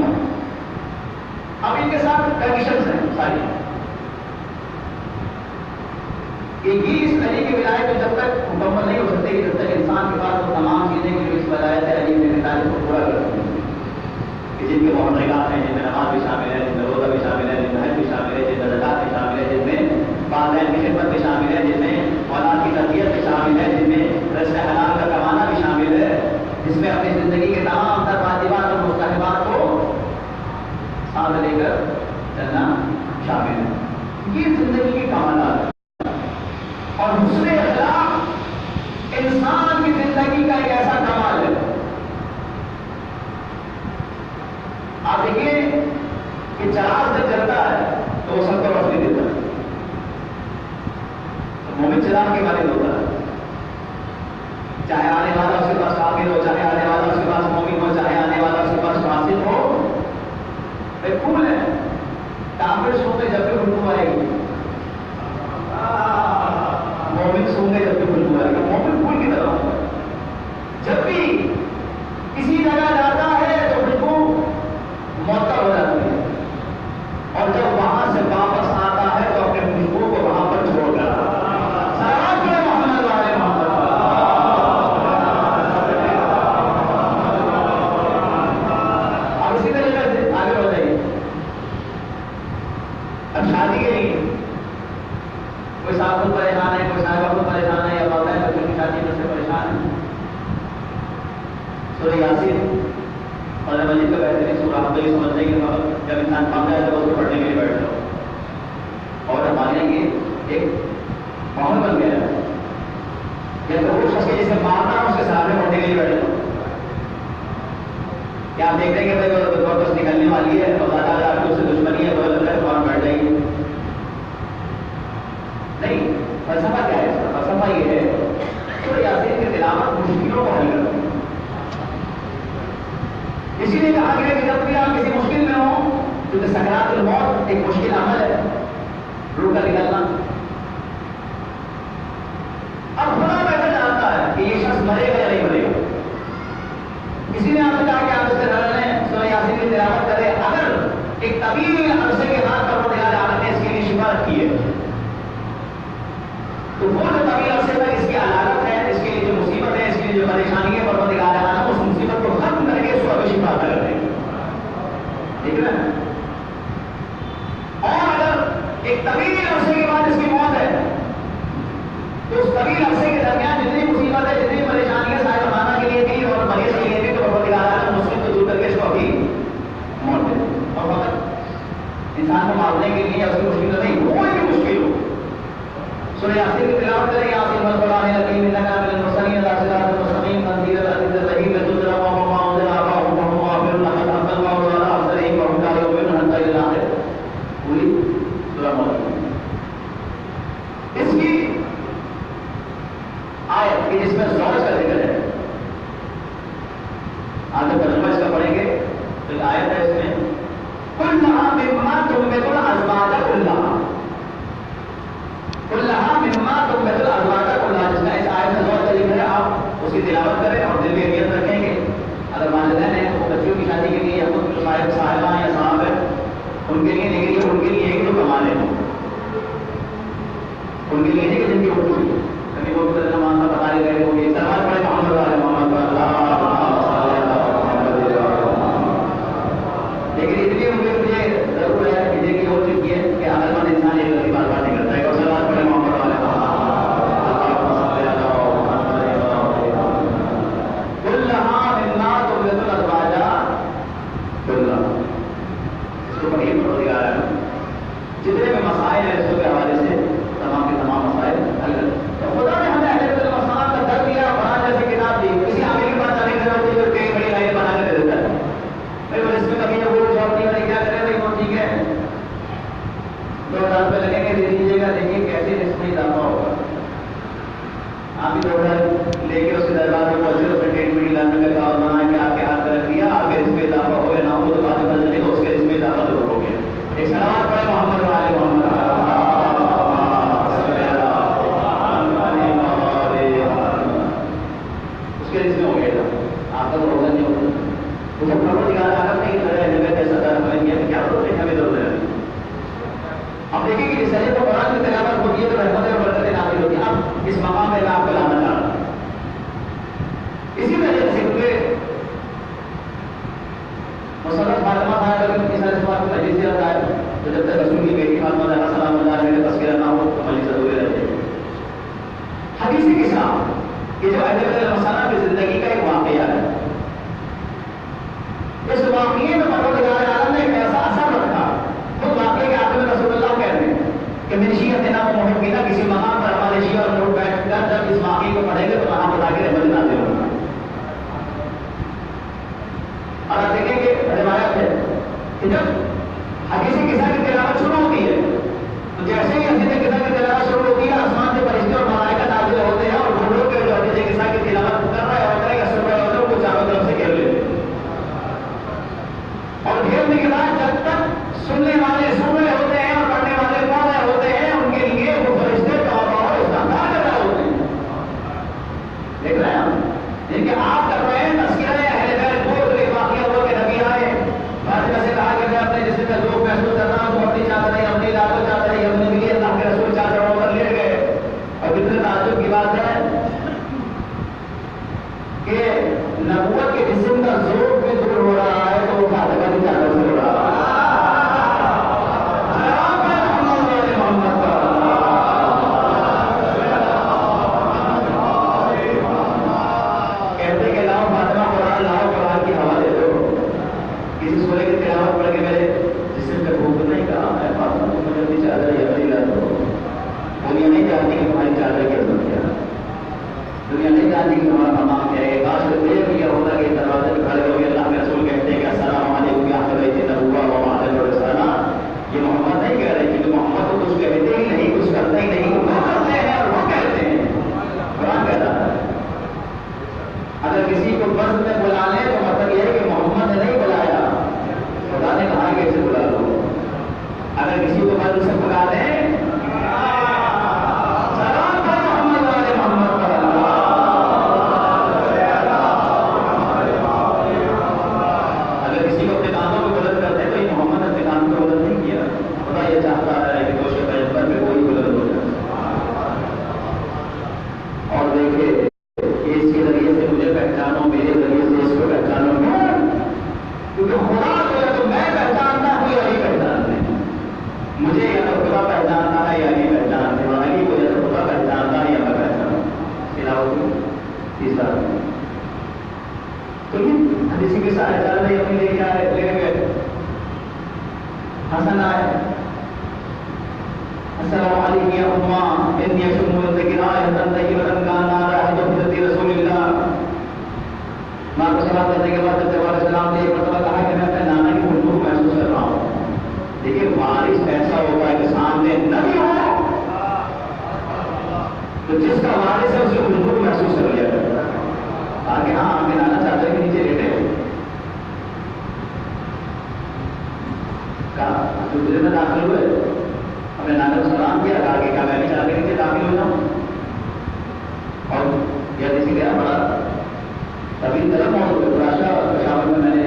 S2: اب ان کے ساتھ کنڈیشنز ہیں ساری کہ یہ اس علی کی ولایت جب تک مکمل نہیں ہو سکتے کہ جب تک انسان کے پاس وہ تمام چیزیں کہ جو اس ولایت علی میں نتائج کو پورا کر سکتے ہیں، کہ جن کے محرکات ہیں، جن میں نماز بھی شامل ہے، جن میں روزہ بھی شامل ہے، جن میں حج بھی شامل ہے، جن میں زکات بھی شامل ہے، جن میں والدین کی خدمت بھی شامل ہے، جن میں اولاد کی تربیت بھی شامل ہے، جن میں رزق حلال کا کمانا بھی شامل ہے، جس میں اپنی زندگی کے تمام تر واجبات اور مستحبات کو ساتھ لے کر چلنا شامل ہے. یہ زندگی کی کمالات ہے. اور حسن اخلاق انسان کی زندگی کا ایک ایسا کمال ہے. آپ دیکھیے کہ چراغ جب جلتا ہے تو وہ سب کو روشنی دیتا ہے. تو مومن چراغ کے مانند ہوتا ہے. چاہے آنے والا اس کے پاس کافر ہو، چاہے آنے والا اس کے پاس مومن ہو، چاہے آنے والا اس کے پاس فاسق ہو، پھول ہے. کافر سوتے جب بھی خوشبو آئے گی، مومن سوتے جب بھی خوشبو آئے گی. مومن پھول کی طرح ہوتا ہے. جب بھی کسی جگہ جاتا ہے تو خوشبو معطر ہو جاتی ہے، اور جب وہاں سے واپس آتا ہے تو اپنے خوشبو کو وہاں پر چھوڑ کر سلام پڑھے محمد والے محمد. اب اسی طریقے سے آگے بڑھ جائیے. اب شادی کے لیے کوئی صاحب خود پریشان ہے، کوئی صاحب خود پریشان ہے، یا بابا ہے بچوں کی شادی میں سے پریشان ہے. سورہ یاسین قرآن مجید کا بہترین سورہ. ہم تو یہ سمجھتے ہیں کہ جب انسان کام جائے تو اس کو پڑھنے کے لیے بیٹھ جاؤ، اور ہمارے یہ ایک ماحول بن گیا ہے. یا تو وہ شخص کے جسے مارنا اس کے سامنے پڑھنے کے لیے بیٹھ جاؤ. کیا آپ دیکھتے ہیں کہ بھائی واپس نکلنے والی ہے اور زیادہ آپ کو اس سے دشمنی ہے تو لگتا ہے فوراً بیٹھ جائیے. نہیں، فلسفہ کیا ہے اس کا؟ فلسفہ یہ ہے سورہ یاسین کی تلاوت مشکلوں کو حل کرتی ہے. اسی لیے کہا گیا کہ جب بھی آپ کسی مشکل میں ہوں، کیونکہ سکرات الموت ایک مشکل عمل ہے، روح کا نکلنا، اب خدا بہتر جانتا ہے کہ یہ شخص مرے گا یا نہیں مرے گا. اسی لیے آپ نے کہا کہ آپ اس سے نہ رہے، سورہ یاسین کی تلاوت کریں. اگر ایک طویل عرصے کے بعد پروردگار عالم نے اس کے لیے شفا رکھی ہے، تو وہ جو طویل عرصے تک اس کی علاقت ہے، اس کے لیے جو مصیبت ہے، اس کے لیے جو پریشانی ہے، پروردگار عالم اس مصیبت کو ختم کر کے اس کو ابھی شفا کر دیں. ٹھیک ہے نا؟ اور اگر ایک طویل عرصے کے بعد اس کی موت ہے، تو اس طویل عرصے کے درمیان جتنی مصیبت ہے، جتنی پریشانیاں صاحب خانہ کے لیے بھی اور مریض کے لیے بھی، تو پروردگار عالم مصیبت کو دور کر کے اس کو ابھی موت دے. اور فقط انسان کو مارنے کے لیے اس کی مشکل نہیں، کوئی بھی مشکل ہو، سورہ یاسین کی تلاوت کریں. یاسین والقرآن الحکیم انک من المرسلین علی صراط مستقیم تنزیل العزیز الرحیم لتنذر قوما ما انذر آباؤہم فهم غافلون لقد حق القول علی اکثرہم وهم لا یؤمنون حتی الی الآخر. پوری سورہ موت اس کی آیت کہ جس میں زوج کا ذکر ہے، آگے ترجمہ اس کا پڑھیں گے. تو ایک آیت ہے اس میں کلھا مما تنبت الازواج کلھا، کلھا مما تنبت الازواج کلھا، جس کا اس آیت میں زوج کا ذکر ہے. آپ اس کی تلاوت کریں اور دل میں نیت رکھیں گے. اگر والدین ہیں تو بچوں کی شادی کے لیے یا خود جو صاحبہ یا صاحب ہے ان کے لیے، لیکن یہ ان کے لیے ہے کہ جو کما لیں، ان کے لیے نہیں کہ جن کی اردو ہے. کبھی وہ نماز میں بتا رہے ہوگی سلمان پڑھے محمد والے محمد لیکن اتنی مجھے ضرور ہے کہ دیکھیے ہو چکی ہے کہ عقل مند انسان ایک غلطی بار بار نہیں کرتا ہے. اور سلمان پڑھے محمد والے کلھا مما تنبت الازواج کلھا. اس کو پڑھیے پروردگار ہے جتنے بھی مسائل ہیں اس کے حوالے سے تمام کے تمام مسائل حل کر. تو خدا نے ہمیں اہل بیت المسائل کا درد دیا، قرآن جیسی کتاب دی. کسی عامل کے پاس جانے کی ضرورت نہیں، کئی بڑی لائنیں بنا کے دے دیتا ہے. بھائی اس میں کبھی وہ جاب نہیں بنے، کیا کریں بھائی وہ ٹھیک ہے 2000 روپے لگیں گے، دے دیجیے گا، دیکھیے کیسے اس میں اضافہ ہوگا. آپ بھی 2000 لے کے اس کے دربار میں پہنچے، اس نے ٹریٹمنٹ لانے کا کہا بنا کے آپ کے ہاتھ رکھ دیا، آگے اس میں اضافہ ہو گیا نہ ہو تو بعد میں پتہ چلے گا اس کے اس میں اضافہ ضرور ہو گیا. ایک سلام پڑھے محمد والے محمد اس کے اس میں ہو گیا تھا. آپ کا تو روزہ نہیں ہوتا. وہ سب پروردگار عالم نے ایسا درد کیا کہ کیا ضرورت ہے ہمیں ضرورت ہے. اب دیکھیں کہ جس طرح تو قرآن کی تلاوت ہوتی ہے تو رحمتیں اور برکتیں نازل ہوتی ہیں. اب اس مقام میں آپ کو لانا چاہ رہا ہوں اسی وجہ سے کیونکہ مسلط فاطمہ صاحب اگر کسی طرح کو مجلس سے آتا ہے تو جب تک رسول کی بیٹی فاطمہ زہرا سلام اللہ علیہ کا تذکرہ نہ ہو تو مجلس ادھورے رہتے ہیں. حدیث قصہ یہ جو اہل بیت المسائل کی زندگی کا ایک واقعہ ہے. اس واقعے میں پروردگار عالم نے ایک ایسا اثر رکھا. خود واقعے کے آخر میں رسول اللہ کہتے ہیں کہ من شیعتنا و محبینا، کسی مقام پر ہمارے شیعہ اور لوگ بیٹھ کر جب اس واقعے کو پڑھیں گے تو وہاں بتا کے رحمت نازل ہوگا. اور آپ دیکھیں کہ روایت ہے کہ جب حدیث قصہ کی تلاوت شروع ہوتی ہے تو جیسے ہی حدیث قصہ کی تلاوت شروع ہوتی ہے آسمان سے فرشتے اور ملائکہ نازل ہوتے ہیں اور وہ لوگ جو حدیث قصہ کی تلاوت کر رہے ہوتے ہیں یا سن رہے ہوتے ہیں وہ چاروں طرف سے گھیر لیتے ہیں. اور گھیرنے کے بعد جب تک سننے والے سن رہے ہوتے ہیں اور پڑھنے والے پڑھ رہے ہوتے ہیں ان کے لیے وہ فرشتے اور استغفار کر رہے ہوتے ہیں. دیکھ رہے ہیں آپ جن کے آپ کر رہے ہیں تذکرہ اہل بیت وہ واقعہ ہوا کہ نبی آئے فاطمہ سے کہا کہ میں اپنے جسم میں لوگ محسوس کر رہا ہوں، اپنی چادر نہیں، اپنی لالو چادر نہیں، اپنے لیے اللہ کے رسول چادر اوپر لیٹ گئے. اور کتنے تعجب کی بات ہے کہ نبوت کے جسم کا ذوق بھی دور ہو رہا ہے تو وہ فاطمہ کی چادر سے ہو رہا ہے. دنیا نہیں جانتی کہ ہمارا مقام کیا ہے. کاش یہ بھی ہوتا کہ دروازے پہ کھڑے ہو کے اللہ کے رسول کہتے ہیں کہ السلام علیکم یا اہل بیت النبوۃ و معاذ الرسالہ. یہ محمد نہیں کہہ رہے کیونکہ محمد کو کچھ کہتے ہی نہیں، کچھ کرتے ہی نہیں، وہ کرتے ہیں اور وہ کہتے ہیں. قرآن کہتا ہے اگر کسی کو فرض میں بلا لیں تو مطلب یہ ہے کہ محمد نے نہیں بلایا، خدا نے کہا کہ اسے بلا لو. اگر کسی کو بعد اسے بلا دیں سلام پر محمد والے محمد پر اللہ. اگر کسی کو اپنے کانوں کو بلند کرتے تو یہ محمد اپنے کانوں کو بلند نہیں کیا. خدا یہ چاہتا ہے کہ دوش پیغمبر میں کوئی بلند ہو جائے. اور دیکھیں اس کے ذریعے سے مجھے پہچانو، میرے ذریعے سے اس کو پہچانو. کیونکہ خدا جو ہے تو میں پہچانتا ہوں یا نہیں پہچانتے، مجھے یا تو خدا پہچانتا ہے یا نہیں پہچانتے، علی کو یا تو خدا پہچانتا ہے یا میں پہچانتا. تیسرا تو یہ حدیث کے سارے چل رہے اپنے لے کے آئے، لے گئے. حسن آئے، السلام علیکم یا امہ انی اشم الذکرائے طیبۃ کان رائحۃ فی رسول اللہ. ماں کو سلام کرنے کے بعد جب جواب سلام نے ایک مرتبہ کہا کہ میں اپنے نانا کی خوشبو محسوس کر رہا ہوں. دیکھیے وارث ایسا ہوتا ہے کہ سامنے نبی ہو تو جس کا وارث ہے اس کی خوشبو محسوس کر لیا کرتا ہے. آگے ہاں آگے نانا چاہتے ہیں کہ نیچے لیٹے کہا دوسرے میں داخل ہوئے، اپنے نانا کو سلام کیا، آگے کہا میں بھی چاہ کے نیچے داخل ہو جاؤں. اور یہ کسی گیا بڑا ابھی طرف پشاور میں نے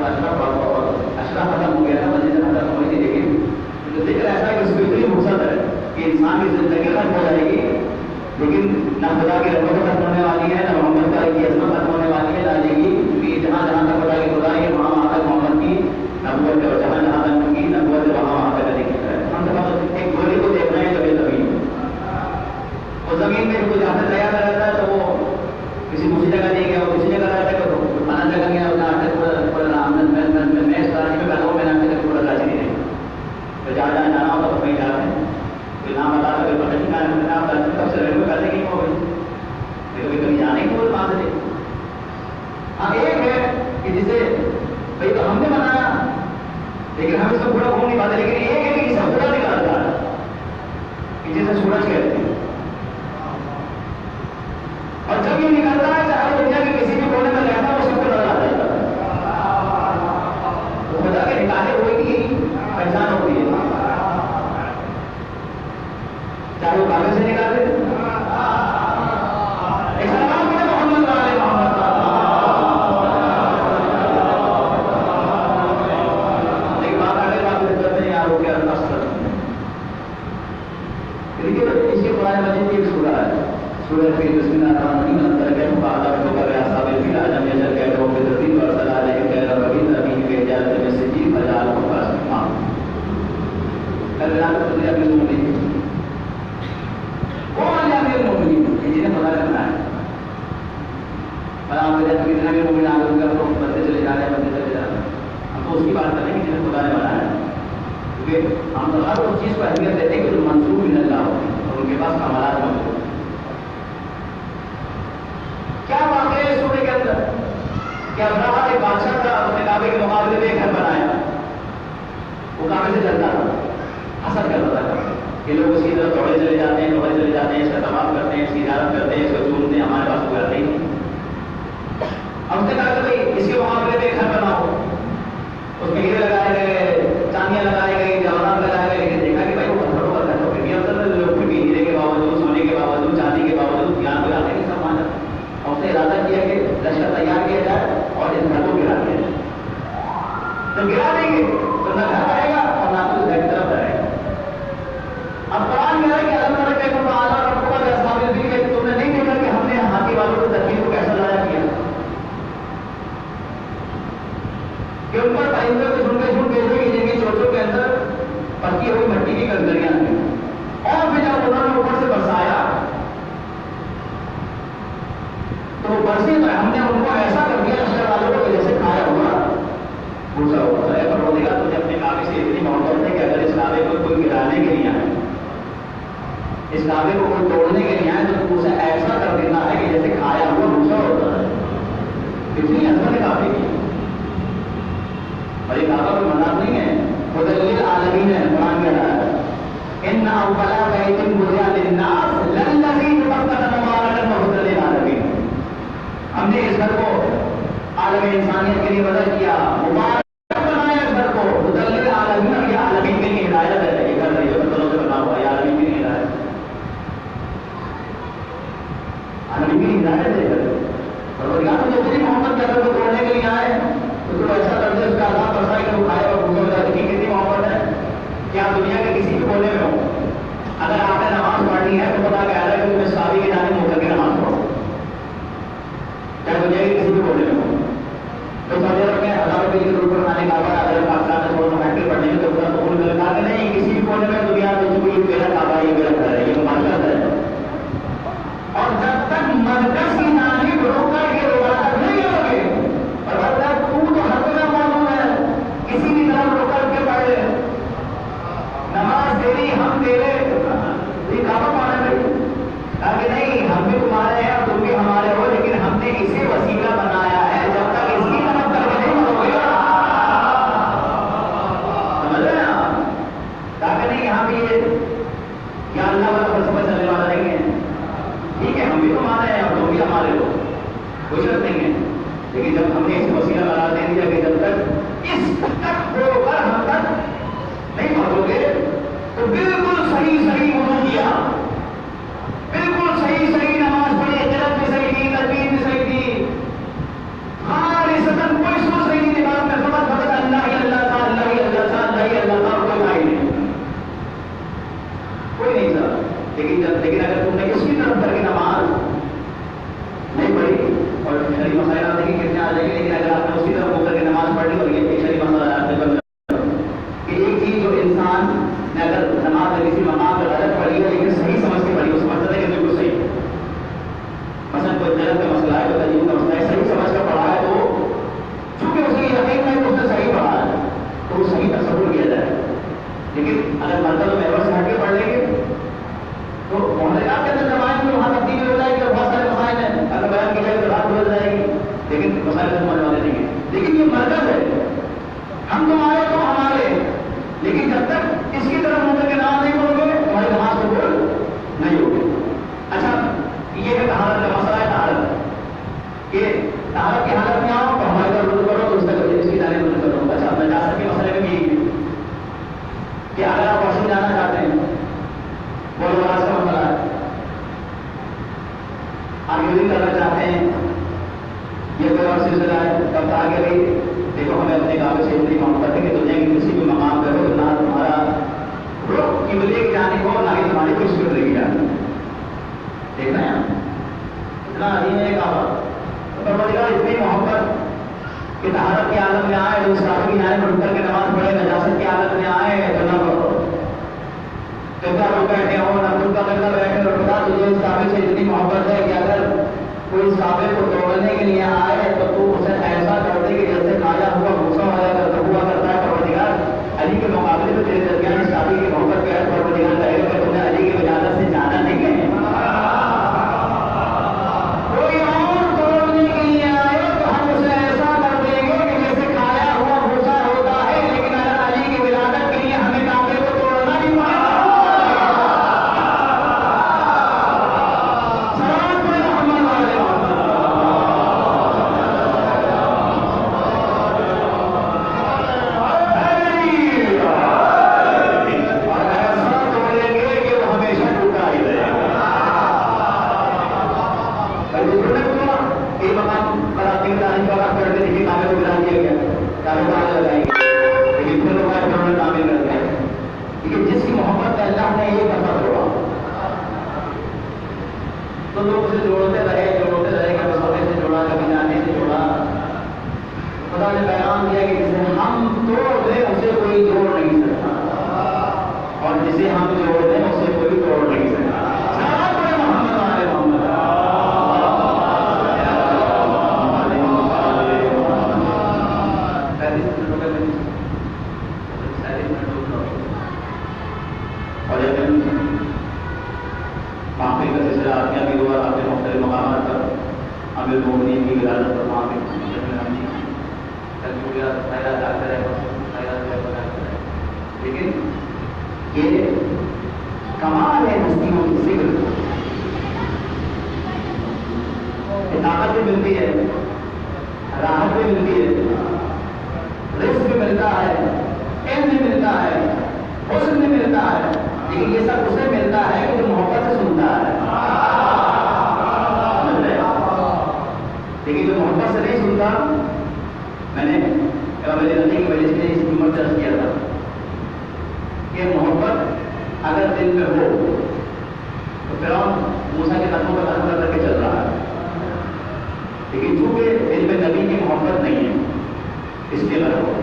S2: اشرا ختم ہو گیا تھا، مسجد ختم ہوئی تھی. لیکن ذکر ایسا ہے کہ اس کو اتنی فرصت ہے کہ انسان کی زندگی ختم ہو جائے گی لیکن نہ خدا کی رحمت ختم ہونے والی ہے، نہ محمد کا کی عظمت ختم ہونے والی ہے. ڈالے گی کیونکہ جہاں جہاں تک خدا کی خدا ہے وہاں وہاں تک محمد کی نبوت ہے، اور جہاں جہاں تک کی نبوت ہے وہاں وہاں تک نہیں ہے. ہم سب ایک گھوڑے کو دیکھ رہے ہیں جو ہے زمین، وہ زمین میں کوئی جہاں تیار رہتا ہے تو وہ کسی دوسری جگہ نہیں گیا، وہ کسی جگہ رہتا ہے تو پانا جگہ گیا میں پورا راجی نہیں رہی. تو جہاں جہاں جانا ہوتا تو کہیں جاتے ہیں، کوئی نام بتا کر پتہ نہیں کہاں نام کب سے رہے پہلے کی ہو گئی کبھی کبھی جانے کی بہت بات ہے. ہاں ایک ہے کہ جسے بھائی تو ہم نے بنایا لیکن ہم اس کو پورا گھوم نہیں پاتے. لیکن ایک ہے کہ اسے پورا نکالتا ہے کہ جسے سورج کہتے ہیں. اور جب یہ نکلتا ہے چاہے دنیا کے کسی بھی کونے میں رہتا ہے وہ سب کو نظر آ جاتا ہے. خدا کے نکالے ہوئے کی پہچان ہوتی ہے، چاہے وہ کاغذ سے نکالے. محمد والے محمد ایک بات آگے بات کرتے ہیں یار ہو گیا اثر. دیکھیے اس کے قرآن مجید کی ایک سورہ ہے، سورہ فی بسم اللہ الرحمن الرحیم. اندر کے مقابلہ کو کر رہا صاحب فی اعظم یجل کے لوگ کے ترتیب اور صلی اللہ علیہ وسلم نبی کے اجازت میں سے جی فجال کو پاس ماں اللہ کو دنیا میں مومن وہ اللہ کے مومن جنہیں خدا نے بنایا. فلاں وجہ سے کتنا بھی مومن آگے کر تو بندے چلے جا رہے ہیں، بندے چلے جا رہے ہیں. ہم تو اس کی بات کریں کہ جنہیں خدا نے بنایا، کیونکہ ہم تو ہر اس چیز کو اہمیت دیتے ہیں کہ جو منصوب من اللہ ہو اور ان کے پاس کمالات موجود ہو. کیا واقعہ ہے سورے کے اندر کہ ابراہا ایک بادشاہ تھا، اپنے کعبے کے مقابلے میں ایک گھر بنایا. وہ کعبے سے چلتا تھا، حسد کرتا تھا کہ لوگ اس کی طرف دوڑے چلے جاتے ہیں، دوڑے چلے جاتے ہیں، اس کا طواف کرتے ہیں، اس کی زیارت کرتے ہیں، اس کو چومتے ہیں. ہمارے پاس کوئی نہیں. اب اس نے کہا کہ بھائی اس کے مقابلے میں ایک گھر بناؤ. اس میں ہیرے لگائے گئے، چاندیاں لگائے گئی، جواہرات لگائے گئے. لیکن دیکھا کہ بھائی وہ پتھروں کا گھر ہو گیا. لوگ پھر بھی ہیرے کے باوجود، سونے کے باوجود، چاندی کے باوجود یہاں پہ آتے نہیں سامان. اور اس نے ارادہ کیا کہ لشکر تیار کیا جائے اور اس گھر کو گرا دیا جائے. تو گرا دیں گے تو نہ گھر آئے گا اور نہ تو اس گھر کی طرف رہے گا. اب قرآن کہہ رہا ہے کہ الگ طرح کے اعلیٰ اور تم نے نہیں دیکھا کہ ہم نے ہاتھی والوں کی تقریر کو کیسا ضائع کیا کہ ان پر پرندوں کے جھنڈے بھیجے کہ جن کی چوٹوں کے اندر پکی ہوئی مٹی کی کنکریاں تھیں. اور پھر جب انہوں نے اوپر سے برسایا تو برسی تو ہم نے ان کو ایسا کر دیا لشکر والوں کو جیسے کھایا ہوا بھوسا ہوا ہے. پر وہ دیکھا تجھے اپنے کعبے سے اتنی محبت ہے کہ اگر اس کعبے کو کوئی گرانے کے لیے آئے، اس کعبے کو کوئی توڑنے کے لیے آئے تو اسے ایسا کر دینا ہے کہ جیسے کھایا ہوا بھوسا ہوتا ہے. اتنی عظمت ہے کعبے کی. اور یہ کعبہ کوئی مناظر نہیں ہے، خدا للعالمین ہے. قرآن کہہ رہا ہے ان اول بیت وضع للناس للذی ببکۃ مبارکا وہدی للعالمین. ہم نے اس گھر کو عالم انسانیت کے لیے بدل کیا، لیکن روڈ پر کھانے کا اگر پاکستان میں چھوڑ فیکٹری پڑھنے میں تو پورا تو پورا کہا کہ نہیں کسی بھی کونے میں دنیا میں جو یہ میرا کعبہ یہ میرا گھر ہے یہ مرکز ہے. اور جب تک مرکز کی جانب روک کر کے عبادت نہیں ہوگی اور جب تک تو ہر جگہ موجود ہے کسی بھی طرح روک کر کے پڑھے نماز تیری ہم تیرے یہ کعبہ پانا نہیں کہ نہیں ہم بھی تمہارے ہیں اور تم بھی ہمارے ہو لیکن ہم نے اسے وسیلہ بنایا ہے جب تک اس کی طرف کر کے نہیں ہوگی سمجھ رہے ہیں آپ تاکہ نہیں یہاں بھی یہ اللہ والا فلسفہ چلنے والا نہیں ہے. ٹھیک ہے ہم بھی تمہارے ہیں اور تم بھی ہمارے ہو کوئی شرط نہیں ہے لیکن جب ہم نے اسے وسیلہ بنا دے دیا کہ جب تک اس تک ہو کر ہم تک نہیں پہنچو گے تو بالکل صحیح وضو کیا بالکل صحیح نماز پڑھی قرات بھی صحیح تھی ترتیب بھی صحیح تھی ہماری سطح کوئی سوچ نہیں تھی دماغ میں سمجھ پڑتا اللہ ہی اللہ تھا اللہ ہی اللہ تھا اللہ ہی اللہ تھا کوئی بھائی نہیں کوئی نہیں تھا لیکن اگر تم نے کسی طرف کر کے نماز نہیں پڑھی اور شریف مسائل آتے کہ کتنے آ جائیں گے لیکن اگر آپ نے اسی طرف کر کے نماز پڑھ لی اور یہ شریف مسئلہ آتے کہ ایک چیز جو انسان نے اگر نماز کسی مقام پر غلط پڑھی ہے لیکن صحیح سمجھ کے پڑھی اس مقصد ہے کہ بالکل صحیح مثلا کوئی غلط کا مسئلہ ہے کوئی تجوید کا مسئلہ ہے صحیح سمجھ کر پڑھا ہے تو چونکہ اس کی یقین ہے کہ اس نے صحیح پڑھا ہے تو وہ صحیح تصور کیا جائے لیکن اگر مرتبہ محور سے ہٹ کے پڑھ لیں گے تو محرکات کے اندر زبان میں وہاں تبدیلی ہو جائے گی اور بہت سارے مسائل ہیں اگر بیان کی جائے تو بات ہو جائے گی لیکن مسائل سمجھ والے نہیں ہیں لیکن یہ مرکز ہے ہم تمہارے تو ہمارے لیکن جب تک اس کی طرف منہ کے نام نہیں پڑو گے تمہاری نماز قبول نہیں ہوگی. اچھا یہ ہے طہارت کا مسئلہ ہے طہارت کہ طہارت کی حالت میں آؤ تو ہمارے گھر رجوع کرو تو اس کی جانب رجوع کرو. اچھا میں جا سکے مسئلے میں بھی کہ اگر آپ واش روم جانا چاہتے ہیں وہ نماز کا مسئلہ ہے آپ یوزنگ کرنا چاہتے ہیں یہ کوئی اور سلسلہ ہے تب آگے بھائی دیکھو ہمیں اپنے کعبے سے اتنی محبت ہے کہ دنیا کی کسی بھی مقام پہ ہو نہ تمہارا رخ قبلے کی جانب ہو نہ ہی تمہاری کوئی قبلے کی جانب. دیکھ رہے ہیں اتنا عظیم ہے کعبہ پروردگار اتنی محبت کہ طہارت کی حالت میں آئے تو اس کعبے کی جانب رک کر کے نماز پڑھے نجاست کی حالت میں آئے تو نہ قبلہ بیٹھے ہو نہ خود کا قبلہ بیٹھے اور خدا تجھے اس کعبے سے اتنی محبت ہے کہ اگر کوئی اس کعبے کو توڑنے کے لیے آئے تو تو اسے ایسا کر دے کہ جیسے کھایا ہوا غصہ ہوا کرتا ہے پروردگار علی کے مقابلے میں تیرے درمیان اس کعبے کی محبت پہ پروردگار کہے گا کہ تم نے علی کی اجازت سے جانا نہیں ہے کوئی اور توڑنے کے لیے آئے تو ہم اسے ایسا کر دیں گے کہ جیسے کھایا ہوا غصہ ہوتا ہے لیکن اگر علی کی ولادت کے لیے ہمیں کعبے کو توڑنا نہیں پڑے گا. تو لوگ اسے جوڑتے رہے کبھی سونے سے جوڑا کبھی جانے سے جوڑا. خدا نے پیغام دیا کہ جسے ہم توڑ دیں اسے کوئی جوڑ نہیں سکتا اور جسے ہم جوڑ دیں اسے کوئی توڑ نہیں سکتا. اور معافی کا سلسلہ آدمیاں بھی ہوا اپنے مختلف مقامات پر امیر المومنین کی ولادت پر معافی لیکن یہ کمال ہے ہستیوں کی ذکر طاقت بھی ملتی ہے راحت بھی ملتی ہے رزق بھی ملتا ہے علم بھی ملتا ہے حسن بھی ملتا ہے لیکن یہ سب اسے ملتا ہے کہ جو محبت سے سنتا ہے لیکن جو محبت سے نہیں سنتا میں نے رہنے کی وجہ سے اس عمر سے کیا تھا کہ محبت اگر دل میں ہو تو فرعون موسیٰ کے قدموں پر قدم کر کے چل رہا ہے لیکن چونکہ دل میں نبی کی محبت نہیں ہے اس لیے غلط ہو،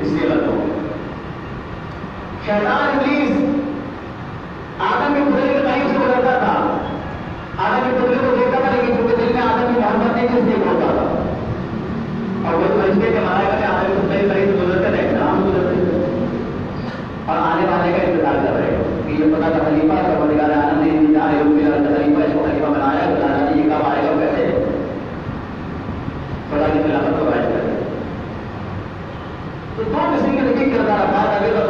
S2: اس لیے غلط ہو۔ شیطان ابلیس آدم کے پتلے کے قریب سے گزرتا تھا، آدم کے پتلے کو دیکھتا تھا، لیکن چونکہ دل میں آدم کی محبت نہیں تھی اس لیے ہوتا تھا، اور وہ فرشتے کے ملائکہ نے آدم کے پتلے کے قریب گزرتے رہے، ہم گزرتے تھے اور آنے والے کا انتظار کر رہے کہ یہ پتہ کا خلیفہ پروردگار عالم نے انتظار ہے خلیفہ، اس کو خلیفہ بنایا، بتانا یہ کب آئے گا، کیسے خدا کی خلافت کو قائم کرے۔ تو دو قسم کے لیے کردار بات آگے دو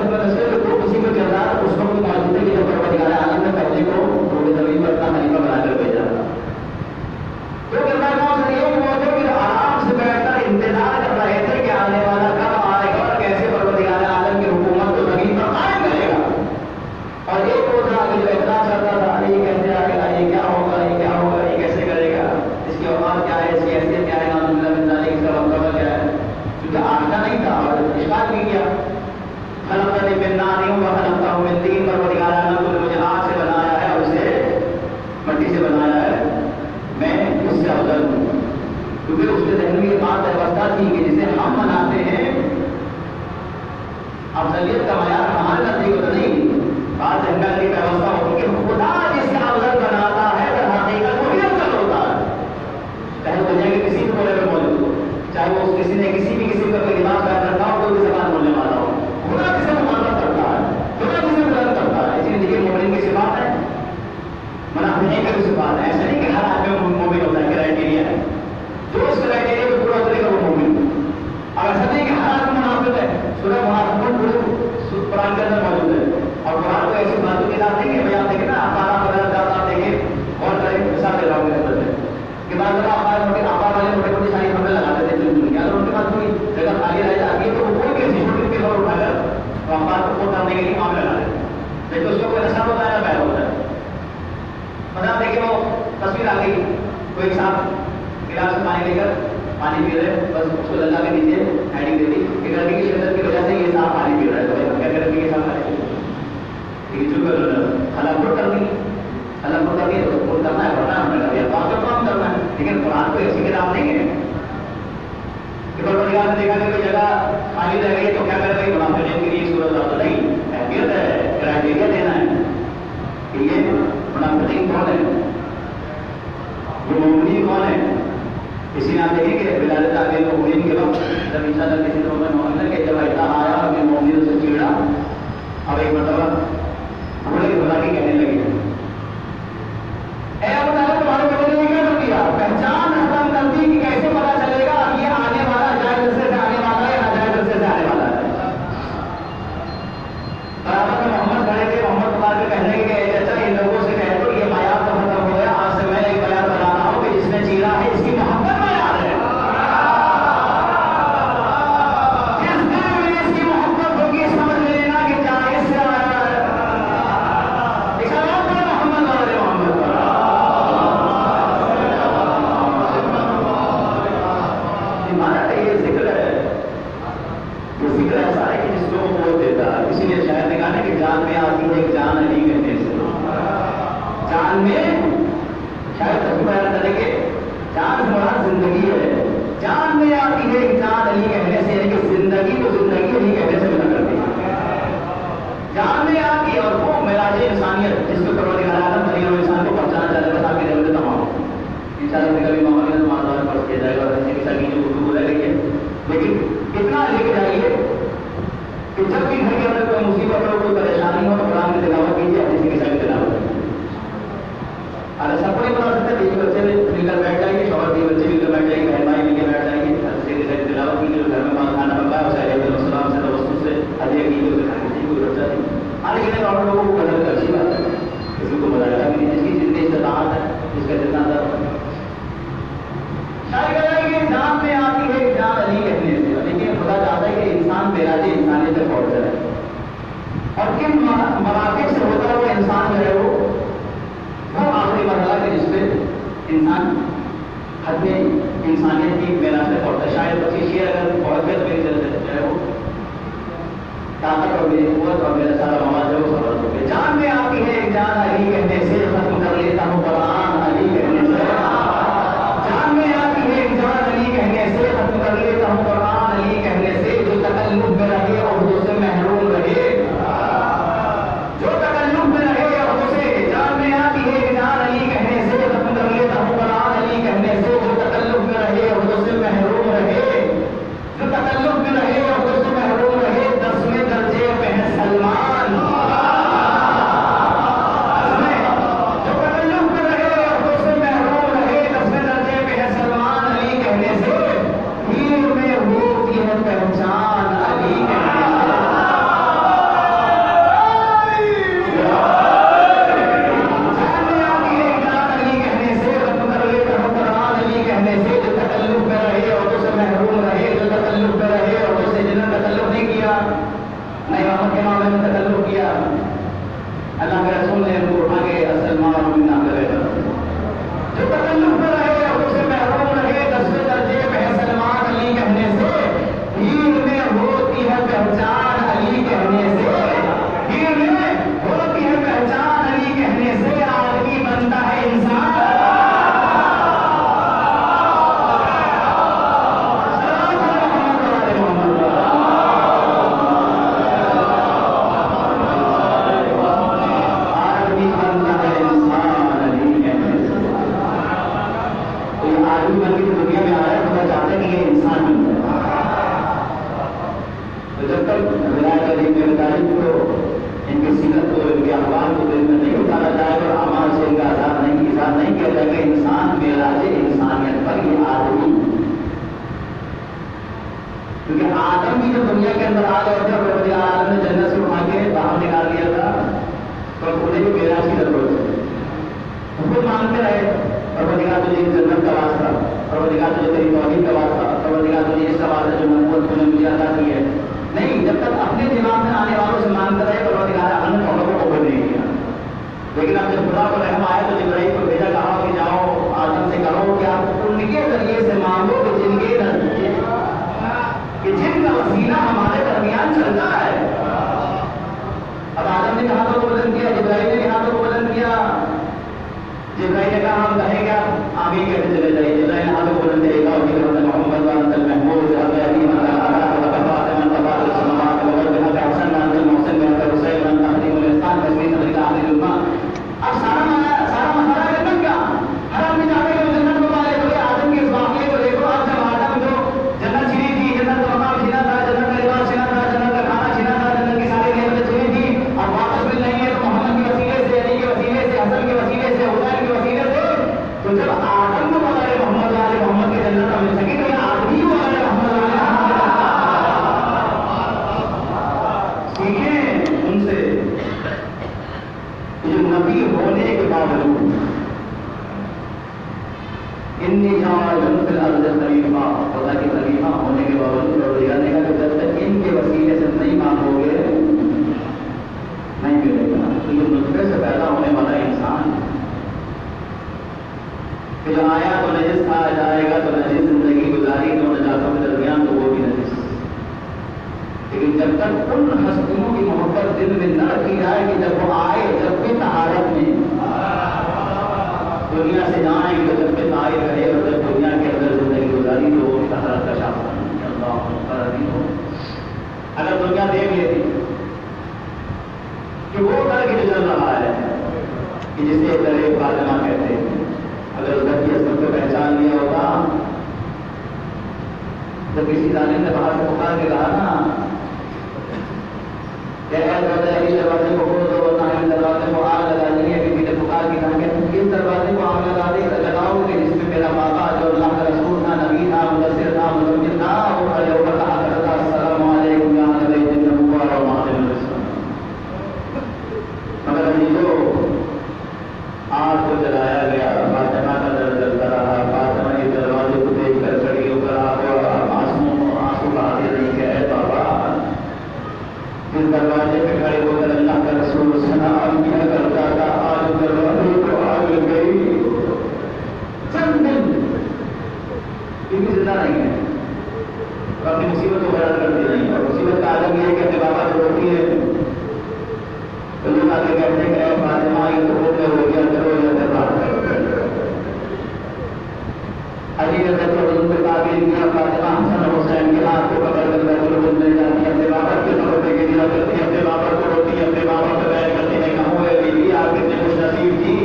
S2: قسم کے کردار اس وقت موجود ہے کہ جب پروردگار عالم نے پہلے کو روح زمین پر اپنا خلیفہ بنا کر بھیجا تھا۔ دو کردار کون سے ایک وہ تھے کہ آرام سے بیٹھ کر انتظار کر رہے تھے کہ آنے والا کب آئے گا اور کیسے پروردگار عالم کی حکومت کو زمین پر قائم کرے گا، اور ایک وہ تھا کہ جو اعتراض کرتا تھا یہ کیسے آئے گا، یہ کیا ہوگا، یہ کیا ہوگا، یہ کیسے کرے گا، اس کی اوقات کیا ہے، اس کی حیثیت کیا ہے، نعوذ باللہ من ذالک، اس کا مرتبہ کیا ہے، کیونکہ آتا نہیں تھا اور اشکال بھی کیا۔ خلقتنی من نار وخلقتہ من طین، پروردگار عالم نے مجھے آگ سے بنایا ہے اور اسے مٹی سے بنایا ہے، میں اس سے افضل ہوں۔ کیونکہ اس کے ذہن میں یہ بات ویوستھا تھی کہ جسے ہم مناتے ہیں افضلیت کا معیار ہمارے نزدیک تو نہیں، بات جنگل کی ویوستھا ہوتی کہ خدا جس کا افضل بناتا ہے در حقیقت وہی افضل ہوتا ہے، چاہے دنیا کے کسی بھی کونے میں موجود ہو، چاہے وہ کسی نے کسی بھی قسم کا کوئی لباس پہن رکھا ہو، کوئی بھی زبان بولنے والا ہو، خدا کسی کو مقرر کرتا ہے، خدا کسی کو بلند کرتا ہے۔ اسی لیے دیکھیے مومن کی صفات ہے، منافقین کی بھی صفات ہے، ایسا نہیں کہ ہر آدمی مومن ہوتا ہے، کرائٹیریا ہے، جو اس کرائٹیریا کو پورا کرے گا وہ مومن۔ اب ایسا نہیں کہ ہر آدمی منافق ہے، سورہ منافقون پورے قرآن کے اندر موجود ہے، اور قرآن کو ایسی باتوں کے ساتھ نہیں کہ بھائی آپ دیکھیں نا اخبار آپ دیکھیں اور مثال دے رہا ہوں میرے اندر کہ بعض جگہ اخبار والے موٹے موٹی ساری خبریں لگاتے تھے فلم کی، اگر ان کے پاس کوئی جگہ خالی رہ جاتی ہے تو وہ کوئی بھی ایسی چھوٹی خبر اٹھا کر تو اخبار کو فوٹ کرنے کے لیے معاملہ لگا دیتے ہیں، لیکن اس کو کوئی نشہ ہوتا ہے یا پہل ہوتا ہے۔ مطلب دیکھیں وہ تصویر آ گئی، کوئی ایک صاحب گلاس میں پانی لے کر پانی پی رہے، بس اس کو لگا کے نیچے ہیڈنگ دے دی کہ گرمی کی شدت کی وجہ سے یہ صاحب پانی پی رہا ہے، تو کیا گرمی کے ساتھ حلق کر دی، حلق کر دی تو خود کرنا ہے، پڑھنا ہم نے کر دیا، بات کا کام کرنا ہے، لیکن قرآن کو ایسی کتاب نہیں ہے کہ پروردگار نے دیکھا کہ کوئی جگہ خالی رہ گئی تو کیا کر رہی منافقین کے لیے صورت آتا نہیں، اہمیت ہے، کرائٹیریا دینا ہے کہ یہ منافقین کون ہے، یہ مومنین کون ہے۔ اسی نے آپ دیکھیں کہ ولادت آگے مومنین کے وقت جب انشاءاللہ کسی نے مومن کہ جب ایسا آیا اپنے مومنین سے چیڑا، اب ایک مرتبہ بڑے خدا کی کہنے لگے اے ابو طالب تمہارے بیٹے نے کیا کر دیا، پہچان ختم کر دی کہ کیسے پتا چلے گا یہ آنے والا جائز رسے سے آنے والا ہے یا ناجائز رسے سے آنے والا ہے۔ برابر میں محمد کھڑے تھے، محمد کمار کے کہنے کے کہ چچا ان لوگوں سے کہہ دو یہ معیار تو ختم ہو گیا، آج سے میں ایک بیان بتا رہا ہوں کہ جس نے چیرا ہے اس کی محبت معیار ہے، جس دل میں اس کی محبت ہوگی سمجھ لینا کہ جائز سے آیا ہے۔ اسی لیے شاید نے کہا کہ جان میں آتی ہے ایک جان علی کہنے سے، جان میں شاید تک بیان کریں گے، جان بڑا زندگی ہے، جان میں آتی ہے ایک جان علی کہنے سے، یعنی کہ زندگی کو زندگی علی کہنے سے بنا کرتی ہے، جان میں آتی ہے، اور وہ معراج انسانیت جس کو پروردگار عالم علی اور انسان کو پہچانا چاہتا ہے تاکہ جب تمام انشاءاللہ کبھی معاملے میں تمہارا پڑھ کیا جائے گا، ایسے کی جو اردو رہ گئی ہے، لیکن اتنا لے کے جائیے کہ جب بھی گھر کے اندر کوئی مصیبت ہو، کوئی پریشانی ہو تو قرآن کی تلاوت کیجیے، حدیث کی کتاب کی تلاوت کیجیے۔ اگر سب کو نہیں بنا سکتے بیوی بچے مل کر بیٹھ جائیے، شوہر بیوی بچے مل کر بیٹھ جائیے، بہن بھائی مل کے بیٹھ جائیے، حدیث کی کتاب کی تلاوت کیجیے، گھر میں کھانا پکا ہے اسے علیہ السلام سے توسط سے ہدیہ کیجیے، اسے کھانے کیجیے، کوئی بچہ نہیں۔ ہاں لیکن اور لوگوں کو بدل کر اچھی بات ہے، کسی کو بدلا بھی نہیں، جس کی جتنی استطاعت ہے، جس کا جتنا در شاید جان میں آتی ہے جان علی کہنے سے، لیکن خدا چاہتا ہے کہ انسان میراجی انسانیت سے پہنچ جائے، اور کن مراکز سے ہوتا ہوا انسان جو ہے وہ آخری مرحلہ کے جس پہ انسان حد انسانیت کی میرا سے پہنچتا ہے۔ شاید بچی شیر اگر بہت بہت میری جو ہے وہ طاقت اور میری قوت اور میرا سارا مواد جو ہے وہ سبر ہو گیا۔ جان میں آتی ہے ایک جان علی کہنے سے، ختم کر لیتا ہوں قرآن علی کہنے سے، جان میں آتی ہے ایک جان علی کہنے سے، بن کے دنیا میں آیا خدا چاہتا ہے کہ یہ انسان بن جائے. تو جب تک ولایت علی کے مطالب کو ان کی سیرت کو ان کے احوال کو دل میں نہیں اتارا جائے اور اعمال سے ان کا اظہار نہیں کیا جائے کہ انسان معراج انسانیت پر یہ آدمی. کیونکہ آدم بھی جب دنیا کے اندر آ گئے تھے اور پروردگار عالم نے جنت سے اٹھا کے باہر نکال دیا تھا تو انہیں بھی معراج کی ضرورت ہے. خود مانتے رہے پروردگار تجھے جنت کا واسطہ، پروردگار تجھے تیری توحید کا واسطہ، پروردگار تجھے اس کا واسطہ جو نبوت تو نے مجھے عطا کی ہے. نہیں، جب تک اپنے دماغ میں آنے والوں سے مانتے رہے پروردگار عالم نے توبہ کو قبول نہیں کیا. لیکن اب جب خدا کو رحم آیا تو جبرائیل کو بھیجا، کہا کہ جاؤ آدم سے کہو کہ آپ ان کے ذریعے سے مانگو کہ جن کے نزدیک کہ جن کا وسیلہ ہمارے درمیان چلتا ہے. اب آدم نے ہاتھوں کو بلند کیا، جبرائیل نے ہاتھوں کو بلند کیا. جبرائیل نے کہا ہم کہیں گے آمین کہتے چلے جائیے. جبرائیل نے ہاتھوں کو بلند کیا، ایک اور کی محمد وانت المحمود حضرت اب سارا مسئلہ جنت کا ہر آدمی چاہتے ہیں جنت کو پالے. بولے آدم کے اس واقعے کو دیکھو. اب جب آدم جو جنت چھینی تھی، جنت کا مقام چھینا تھا، جنت کا لباس چھینا تھا، جنت کا کھانا چھینا تھا، جنت کی ساری نعمتیں چھینی تھی، اب واپس مل رہی ہے تو محمد کے وسیلے سے، علی کے وسیلے سے، حسن کے وسیلے سے، حسین کے وسیلے سے. تو جب آدم کو بغیر محمد والے محمد کے جنت کا مل سکے تو یہ آدمی کو بغیر محمد والے سیکھیں ان سے. جو نبی ہونے کے باوجود انی جعل فی الارض خلیفہ، خدا کے خلیفہ ہونے کے باوجود پروردگار نے کہا کہ جب تک ان کے وسیلے سے نہیں مانگو گے نہیں ملے گا. تو یہ نطفے سے پیدا ہونے والا انسان کہ جو آیا تو نجس تھا، جائے گا تو نجس زندگی گزاری دو نجاتوں کے درمیان تو وہ بھی نجس. لیکن جب تک ان ہستیوں کی محبت دل میں نہ رکھی جائے کہ جب وہ آئے جب بھی طہارت میں دنیا سے جائیں گے جب بھی طاہر رہے اور جب دنیا کے اندر زندگی گزاری تو وہ طہارت کا شاہ ہو. اگر دنیا دیکھ لیتی کہ وہ کر کے جو چل رہا ہے کہ جسے درے فاطمہ کہتے ہیں، اگر ادھر کی عصمت کو پہچان لیا ہوتا تو کسی ظالم نے باہر سے پکار کے کہا نا کہ دروازے کو کھول دو ورنہ دروازے کو آگ لگا دیں گے. کسی نے پکار کے کہا کہ تم کس دروازے کو آگ لگاؤ گے جس میں میرا بابا جو اللہ کا رسول تھا، نبی تھا، مدثر تھا، مزمل تھا، وہ کھڑے ہو کر کہا کرتا السلام علیکم یا اہل بیت النبوۃ و معظم الرسول. مگر ابھی تو آگ کو جلایا گیا، فاطمہ کا درد چلتا رہا. فاطمہ کے دروازے کو دیکھ کر کھڑی ہو کر آنسو بہاتے رہی کہ اے بابا، جس دروازے پہ کھڑے ہو کر اللہ کا رسول سلام کیا کرتا تھا آج دروازے کو آگ لگ گئی. چند دن کیونکہ زندہ نہیں ہے اپنی مصیبت کو بیان کرتی نہیں. اور مصیبت کا عالم یہ ہے کہ اپنے بابا جو روتی ہے تو لوگ آگے کہتے ہیں کہ اے فاطمہ یہ تو روتے ہو گیا کرو یا پھر بات کرو. علی نے حضرت پہ تعبیر کیا فاطمہ حسن حسین کے ہاتھ کو پکڑ کر بیت الخلا لے جاتی ہے، اپنے بابا کے نوبے کے دیا کرتی ہے، اپنے بابا کو روتی ہے، اپنے بابا پہ بیان کرتی ہے. کہوں ہے بیوی آپ کتنے خوش نصیب تھی،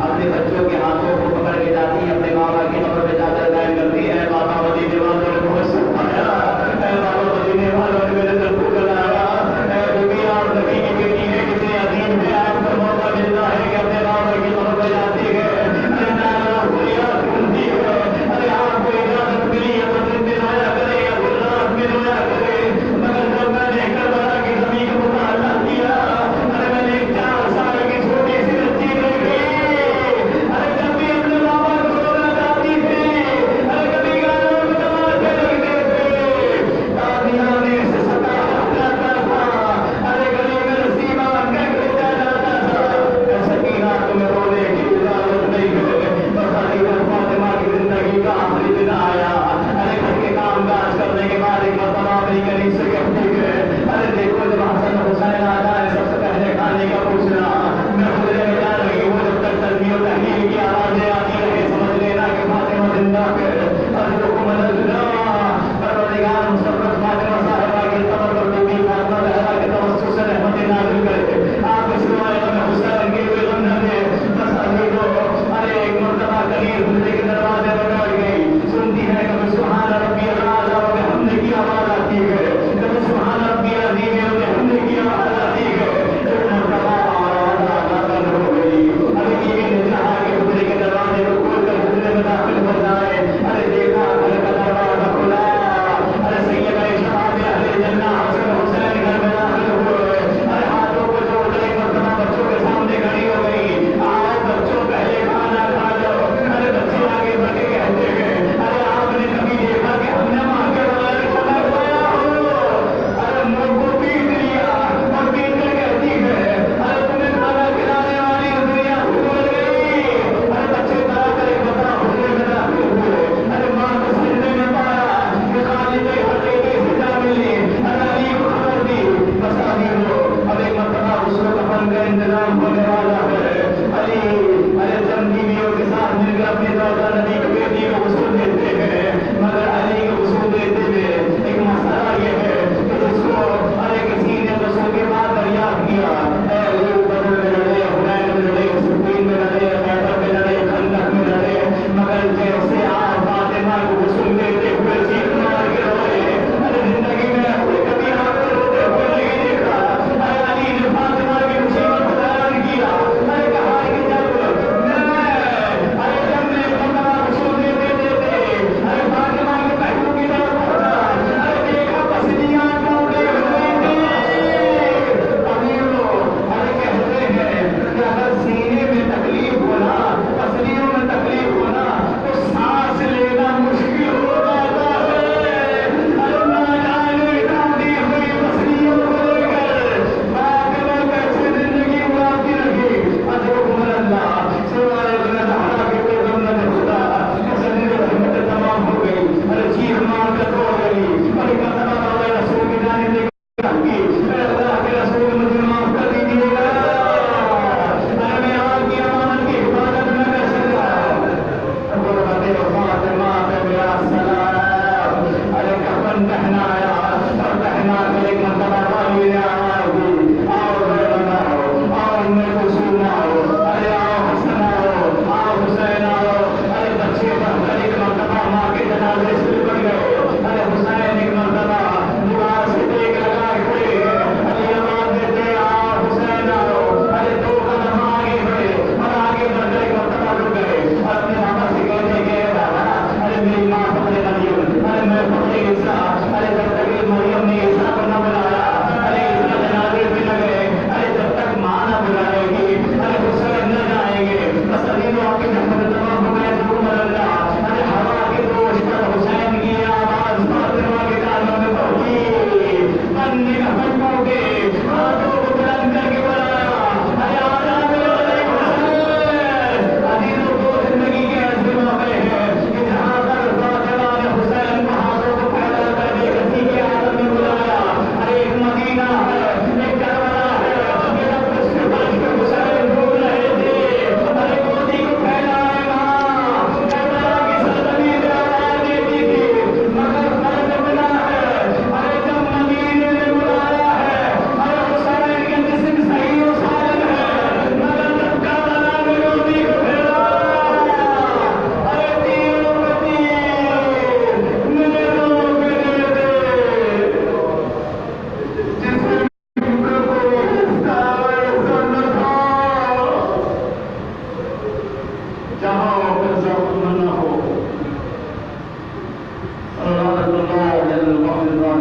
S2: اپنے بچوں کے ہاتھوں کو پکڑ کے جاتی ہے، اپنے بابا کے نوبے پہ جا کر بیان کرتی ہے بابا مدینے والوں نے بہت سکھایا، اے بابا مدینے والوں نے میرے دل کو جلایا. اے بیوی آپ نبی کی بیٹی ہے، کتنے عظیم ہے، آپ کو موقع ملتا ہے کہ اپنے بابا کی نوبے جاتی ہے. میں نے 4 سال کی چھوٹی سی بچی دیکھی، ارے جب بھی اپنے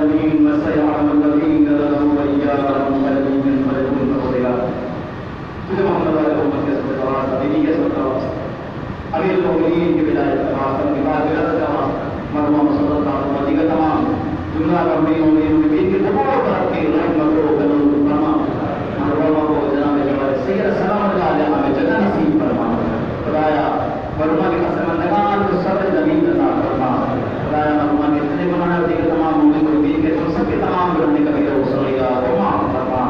S1: العالمين وسيعلم الذين ظلموا أيام منقلب ينقلبون فضلا تجھے محمد علیہ محمد کے سب کا دینی کے سب کا امیر المؤمنین کی ولایت کا واسطہ مغفرت کا واسطہ مرحوم صلی اللہ علیہ وسلم کا تمام جملہ کرنے مومنین کے تمام طرف کی رحمت و کرم فرما مرحوم کو جناب جواد سید سلام علیہ میں جگہ نصیب فرما خدایا مرحوم کے خدمتگار کو صبر زمین عطا فرما خدایا مرحوم کے اتنے بنانے والے تمام مومنین کے تم سب کے تمام رہنے کا بھی وصلیہ تمام فرما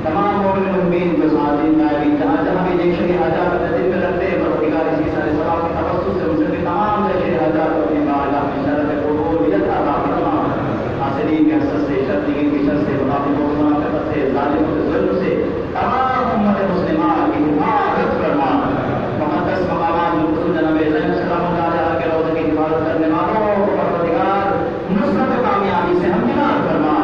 S1: تمام مومنین کو ساتھین نائبین جہاں جہاں بھی جیشن حاجات دل میں رکھتے ہیں پروردگار اسی سارے ثواب کے توسط سے ان سے تمام جیشن حاجات اپنی بارگاہ میں شرف قبولیت عطا فرما حاسدین کے حسد سے شرطین کی شر سے منافقوں کے منافقت سے ظالموں کے ظلم سے تمام امت مسلمان کی حفاظت فرما مقدس مقامات جو جناب زین سلام اللہ علیہ کے روضے کی حفاظت کرنے والوں کو پروردگار نصرت و کامیابی سے ہمکنار فرما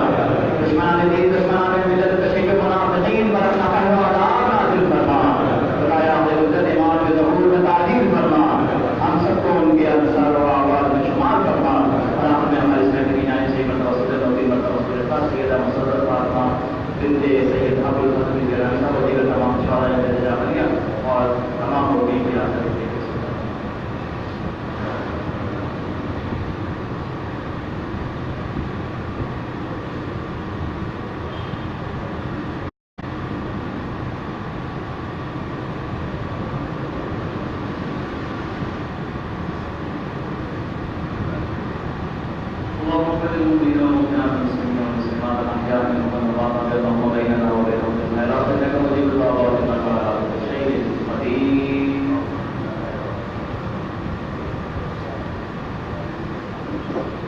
S1: دشمنان دین دشمنان ملت تشریف منافقین پر اپنا قہر و عذاب نازل فرما خدایا ہمیں عزت ایمان کے ظہور میں تعدیل فرما ہم سب کو ان کے انصار و آواز میں شمار فرما اور ہمیں ہماری زندگی نائن سے مرتبہ صدر نبی مرتبہ صدر خاص سیدہ مصدر فاطمہ بنت سید ابو الحسن گیلانی صاحب و دیگر تمام شہداء جعفریہ اور تمام مؤمنین کی حاضر ہوئی
S2: Thank you.